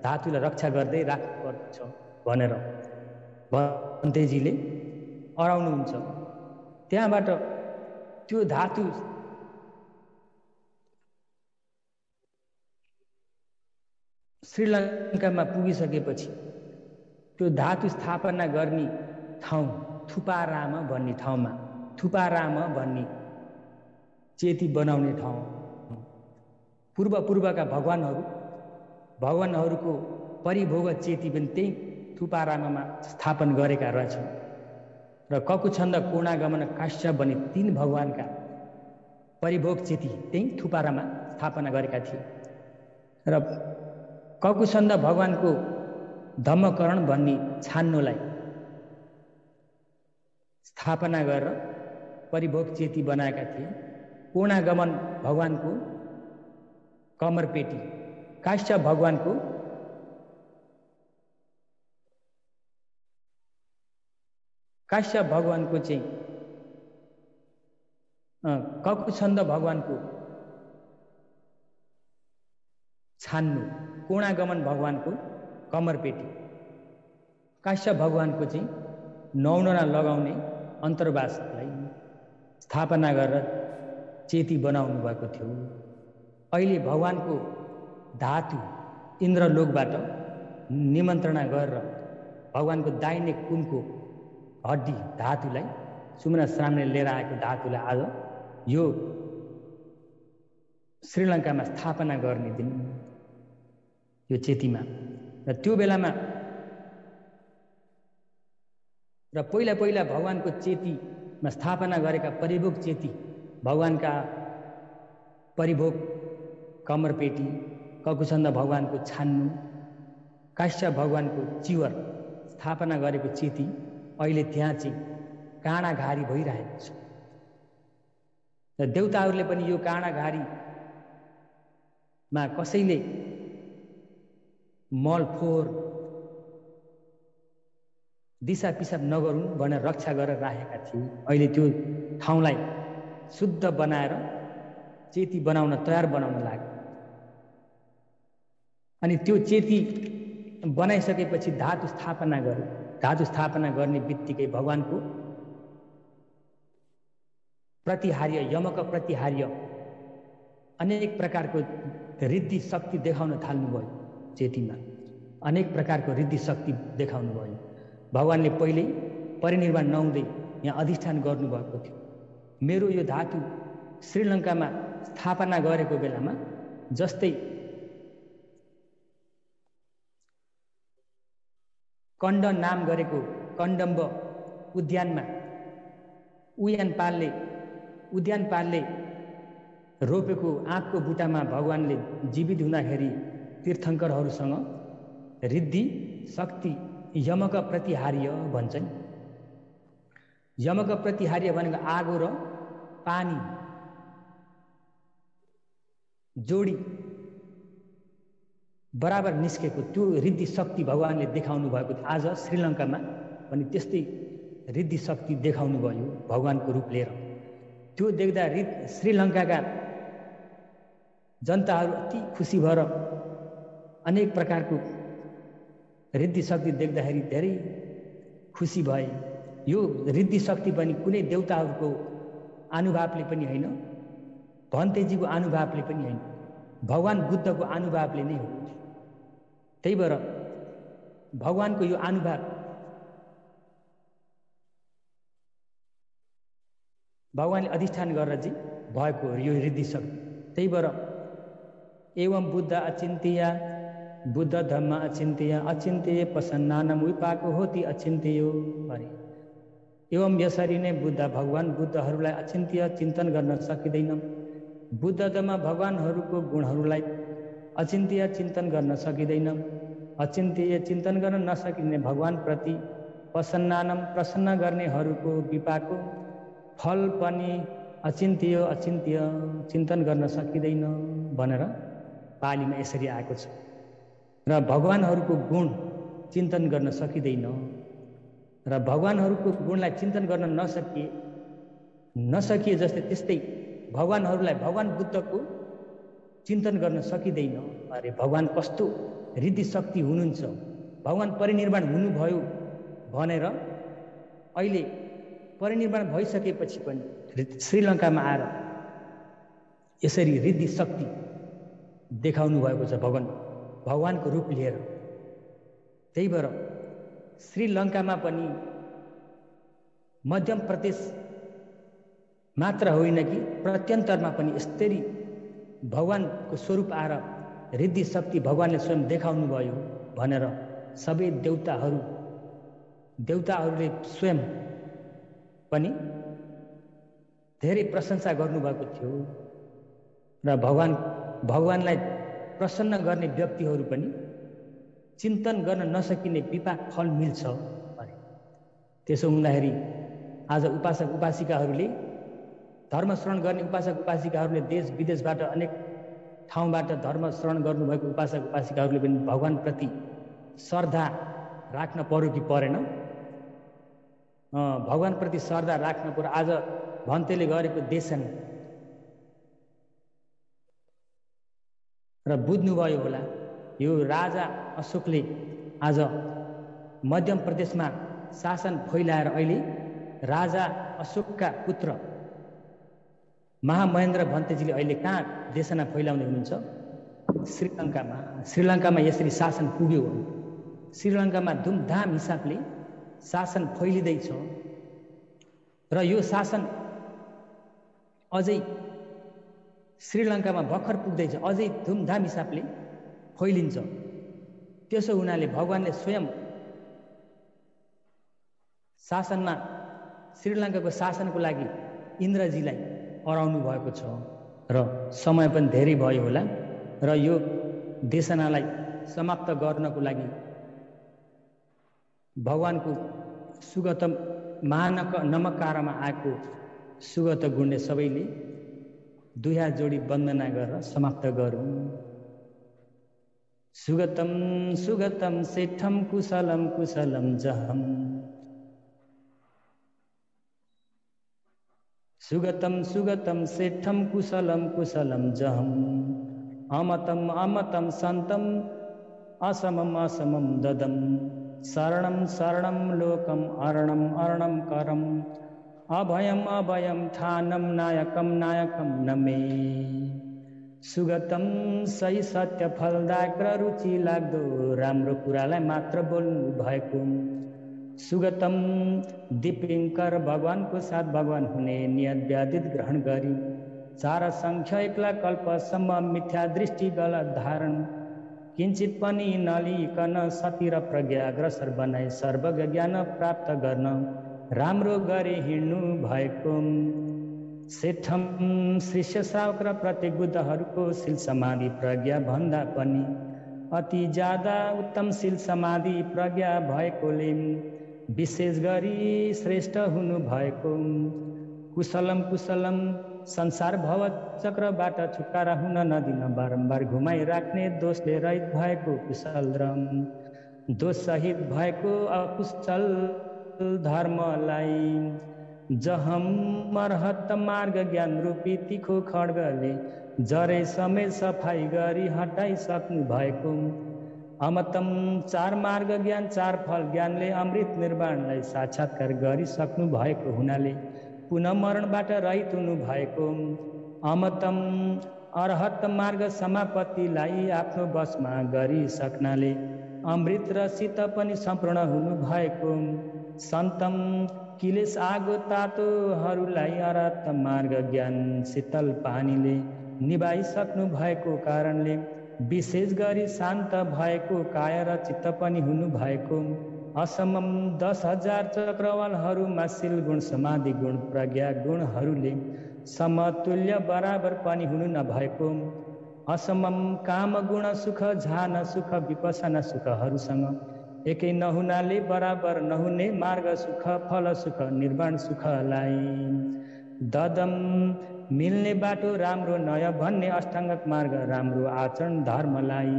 धातुलाई रक्षा गर्दै राख्नुपर्छ भनेर भन्तेजीले अराउनुहुन्छ। त्यहाँबाट त्यो धातु श्रीलङ्कामा पुगिसकेपछि त्यो धातु स्थापना गर्ने ठाउँ थुपाराम भन्ने ठाउँमा, थुपाराम भन्ने चेती बनाउने ठाउँ, पूर्वका भगवानहरूको परिभोग चेती पनि त्यही थुपाराममा स्थापन गरेका रहेछन्। र ककुछन्द, पूर्णागमन, काश्यप भन्ने 3 भगवानका परिभोग चेती त्यही थुपारामा स्थापना गरेका थिए। र ककुछन्द भगवानको धम्मकरण भन्ने छान्नोलाई स्थापना गरेर परिभोग चेती बनाएका थिए। पूर्णागमन भगवानको कमरपेटी, काश्यप भगवानको चाहिँ ककुछन्द भगवानको छान्नु, पूर्णागमन भगवानको कमरपेटी, काश्यप भगवानको चाहिँ नौनना लगाउने अन्तर्वासलाई स्थापना गरेर चेती बनाउनु भएको थियो। अहिले भगवानको धातु इन्द्रलोकबाट निमन्त्रणा गरेर भगवानको दाहिने कुनको हड्डी धातुलाई, सुमना श्रामले लिएर आएको धातुलाई आज यो श्रीलङ्कामा स्थापना गर्ने दिन यो चेतीमा। र त्यो बेलामा र पहिला भगवानको चेतीमा स्थापना गरेका परिभोग चेती, भगवानका परिभोग कमरपेटी, ककुछन्द भगवानको छान्नु, काश्यप भगवानको चिवर स्थापना गरेको चेती अहिले त्यहाँ चाहिँ काँडाघारी भइरहेको छ। र देवताहरूले पनि यो काँडाघारीमा कसैले मल फोहोर दिशा पिसाब नगरून् भनेर रक्षा गरेर राखेका थिए। अहिले त्यो ठाउँलाई शुद्ध बनाएर चेती बनाउन तयार बनाउन लाग्यो। अनि त्यो चेती बनाइसकेपछि धातु स्थापना गर्यो। धातु स्थापना गर्ने बित्तिकै भगवानको प्रतिहार्य, यमक प्रतिहार्य अनेक प्रकारको रिद्धि शक्ति देखाउन थाल्नुभयो। चेतीमा अनेक प्रकारको रिद्धि शक्ति देखाउनु भयो। भगवानले पहिल्यै परिनिर्वाण नहुँदै यहाँ अधिष्ठान गर्नुभएको थियो। मेरो यो धातु श्रीलङ्कामा स्थापना गरेको बेलामा जस्तै कण्ड नाम गरेको कण्डम्ब उद्यानमा उद्यानपालले रोपेको आँपको बुटामा भगवानले जीवित हुँदाखेरि तीर्थङ्करहरूसँग रिद्धि शक्ति यमक प्रतिहार्य भन्छन्। यमक प्रतिहार्य भनेको आगो र पानी जोडी बराबर निस्केको त्यो रिद्धि शक्ति भगवानले देखाउनु भएको थियो। आज श्रीलङ्कामा पनि त्यस्तै रिद्धि शक्ति देखाउनु भयो भगवानको रूप लिएर। त्यो देख्दा श्रीलङ्काका जनताहरू अति खुसी भएर अनेक प्रकारको रिद्धि शक्ति देख्दाखेरि धेरै खुसी भए। यो रिद्धि शक्ति पनि कुनै देवताहरूको आनुभावले पनि होइन, भन्तेजीको आनुभावले पनि होइन, भगवान बुद्धको आनुभावले नै हो। त्यही भएर भगवानको यो आनुभाव भगवानले अधिष्ठान गरेर चाहिँ भएको यो रिद्धि शक्ति। त्यही भएर एवं बुद्ध अचिन्त्य, बुद्ध धम्म अचिन्त्य, अचिन्त्य प्रसन्नानम विपाको होती अचिन्त्य अरे। एवं यसरी नै बुद्ध भगवान बुद्धहरूलाई अचिन्त्य चिन्तन गर्न सकिँदैन। बुद्ध धम्म भगवानहरूको गुणहरूलाई अचिन्त्य चिन्तन गर्न सकिँदैन। अचिन्त्य चिन्तन गर्न नसकिने भगवानप्रति प्रसन्नानम प्रसन्न गर्नेहरूको विपाको फल पनि अचिन्त्य चिन्तन गर्न सकिँदैन भनेर पालीमा यसरी आएको छ। र भगवानहरूको गुण चिन्तन गर्न सकिँदैन र भगवानहरूको गुणलाई चिन्तन गर्न नसकिए जस्तै त्यस्तै भगवानहरूलाई भगवान बुद्धको चिन्तन गर्न सकिँदैन। अरे भगवान कस्तो रिद्धि शक्ति हुनुहुन्छ भगवान परिनिर्वाण हुनुभयो भनेर अहिले परिनिर्वाण भइसकेपछि पनि श्रीलङ्कामा आएर यसरी रिद्धि शक्ति देखाउनु भएको छ भगवानको रूप लिएर। त्यही भएर श्रीलङ्कामा पनि मध्य प्रदेश मात्र होइन कि प्रत्यन्तरमा पनि यसरी भगवानको स्वरूप आएर रिद्धि शक्ति भगवानले स्वयं देखाउनु भयो भनेर सबै देवताहरूले स्वयं पनि धेरै प्रशंसा गर्नुभएको थियो र भगवानलाई प्रसन्न गर्ने व्यक्तिहरू पनि चिन्तन गर्न नसकिने विपाक फल मिल्छ अरे। त्यसो हुँदाखेरि आज उपासक उपासिकाहरूले धर्म श्रवण गर्ने उपासक उपासिकाहरूले देश विदेशबाट अनेक ठाउँबाट धर्म श्रवण गर्नुभएको उपासक उपासिकाहरूले पनि भगवानप्रति श्रद्धा राख्न पर्यो कि परेन? भगवानप्रति श्रद्धा राख्न पर्यो। आज भन्तेले गरेको देशन र बुझ्नुभयो होला, यो राजा अशोकले आज मध्य प्रदेशमा शासन फैलाएर अहिले राजा अशोकका पुत्र महामहेन्द्र भन्तेजीले अहिले कहाँ देशना फैलाउँदै हुनुहुन्छ? श्रीलङ्कामा यसरी शासन पुग्यो। श्रीलङ्कामा धुमधाम हिसाबले शासन फैलिँदैछ र यो शासन अझै श्रीलङ्कामा भर्खर पुग्दैछ, अझै धुमधाम हिसाबले फैलिन्छ। त्यसो हुनाले भगवानले स्वयं शासनमा श्रीलङ्काको शासनको लागि इन्द्रजीलाई अराउनु भएको छ र समय पनि धेरै भयो होला र यो देशनालाई समाप्त गर्नको लागि भगवानको सुगत नमकारमा आएको सुगत गुणले सबैले दुई हात जोडी वन्दना गरेर समाप्त गरौँ। सुगतम सुगतम सेठम कुशलम कुशलम जहम, सुगतम सुगतम सेठम कुशलम कुशलम जहम, अमतम अमतम सन्तम असमम असमम ददम, शरणम शरणम लोकम अरणम अरणम करम, अभयम अभयम ठानम नायकम नायकम नमे। सुगतम सही सत्य फलदायक र रुचि लाग्दो राम्रो कुरालाई मात्र बोल्नु भएको। सुगतम दिपिङ्कर भगवानको साथ भगवान हुने नियत व्याधित ग्रहण गरी 4 संख्या एक्ला कल्पसम्म मिथ्या दृष्टि गलत धारण किञ्चित पनि नलिकन सती र प्रज्ञा अग्रसर बनाई सर्वज्ञ ज्ञान प्राप्त गर्न राम्रो गरी हिँड्नु भएको। सेठम शिष्य श्रावक र प्रत्येक बुद्धहरूको शील समाधि प्रज्ञा भन्दा पनि अति ज्यादा उत्तम शील समाधि प्रज्ञा भएकोले विशेष गरी श्रेष्ठ हुनु भएको। कुशलम कुशलम संसार भव चक्रबाट छुटकारा हुन नदिन बारम्बार घुमाइ राख्ने दोषले रहित भएको कुशल र दोष सहित भएको अकुशल धर्मलाई जहम मर्हत मार्ग ज्ञान रूपी तिखो खड्गले जरे समेत सफाई गरी हटाइसक्नु भएको। अमतम 4 मार्ग ज्ञान 4 फल ज्ञानले अमृत निर्वाणलाई साक्षात्कार गरिसक्नु भएको हुनाले पुनः मरणबाट रहित हुनु भएको। अमतम अरहत मार्ग समापतिलाई आफ्नो वशमा गरिसक्नाले अमृत र शीत पनि सम्पूर्ण हुनु भएको। सन्तम किलेश आगो तातोहरूलाई अरहत मार्ग ज्ञान शीतल पानीले निभाइसक्नु भएको कारणले विशेष गरी शान्त भएको काया र चित्त पनि हुनु भएको। असमम 10,000 चक्रवालहरूमा शील गुण समाधि गुण प्रज्ञा गुणहरूले समतुल्य बराबर पनि हुनु नभएको। असमम काम गुण सुख झान सुख विपसना सुखहरूसँग एकै नहुनाले बराबर नहुने मार्ग सुख फल सुख निर्वाण सुखलाई ददम मिल्ने बाटो राम्रो नयाँ भन्ने अष्टाङ्गक मार्ग राम्रो आचरण धर्मलाई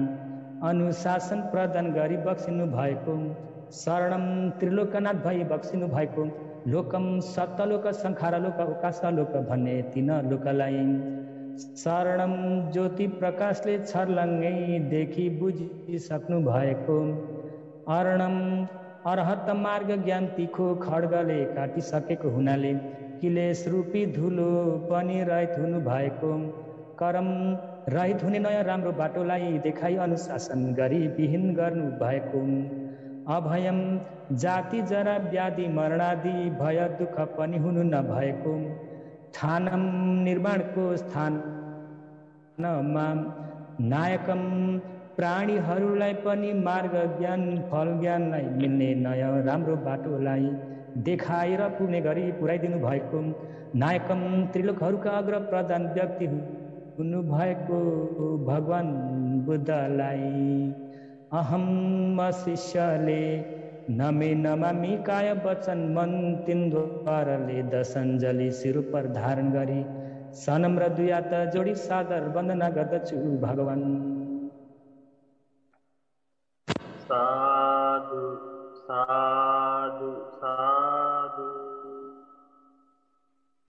अनुशासन प्रदान गरी बक्सिनु भएको। शरणम त्रिलोकनाथ भई बक्सिनु भएको। लोकम सप्तलोक संखारलोक उकाशलोक भन्ने 3 लोकलाई शरणम ज्योति प्रकाशले छर्लङ्गै देखि बुझिसक्नु भएको। अर्णम अर्हत मार्ग ज्ञान तिखो खड्गले काटिसकेको हुनाले किलेश रूपी धुलो पनि रहित हुनु भएको, कर्म रहित हुने नयाँ राम्रो बाटोलाई देखाई अनुशासन गरी विहीन गर्नु भएको, अभयम जाति जरा व्याधि मरणादि भय दुःख पनि हुनु नभएको, ठानम निर्माणको स्थानमा नायकम प्राणीहरूलाई पनि मार्ग ज्ञान फल ज्ञानलाई मिल्ने नयाँ राम्रो बाटोलाई देखाएर पुग्ने गरी पुर्याइदिनु भएको, नायकम त्रिलोकहरूका अग्र प्रधान व्यक्ति हुनुभएको भगवान बुद्धलाई अहम शिष्यले नमे नमामि काय वचन मन तिनद्वाराले दशञ्जली शिर पर धारण गरी सनम्र दुई हात जोडी सादर वन्दना गर्दछु भगवान। साधु साधु।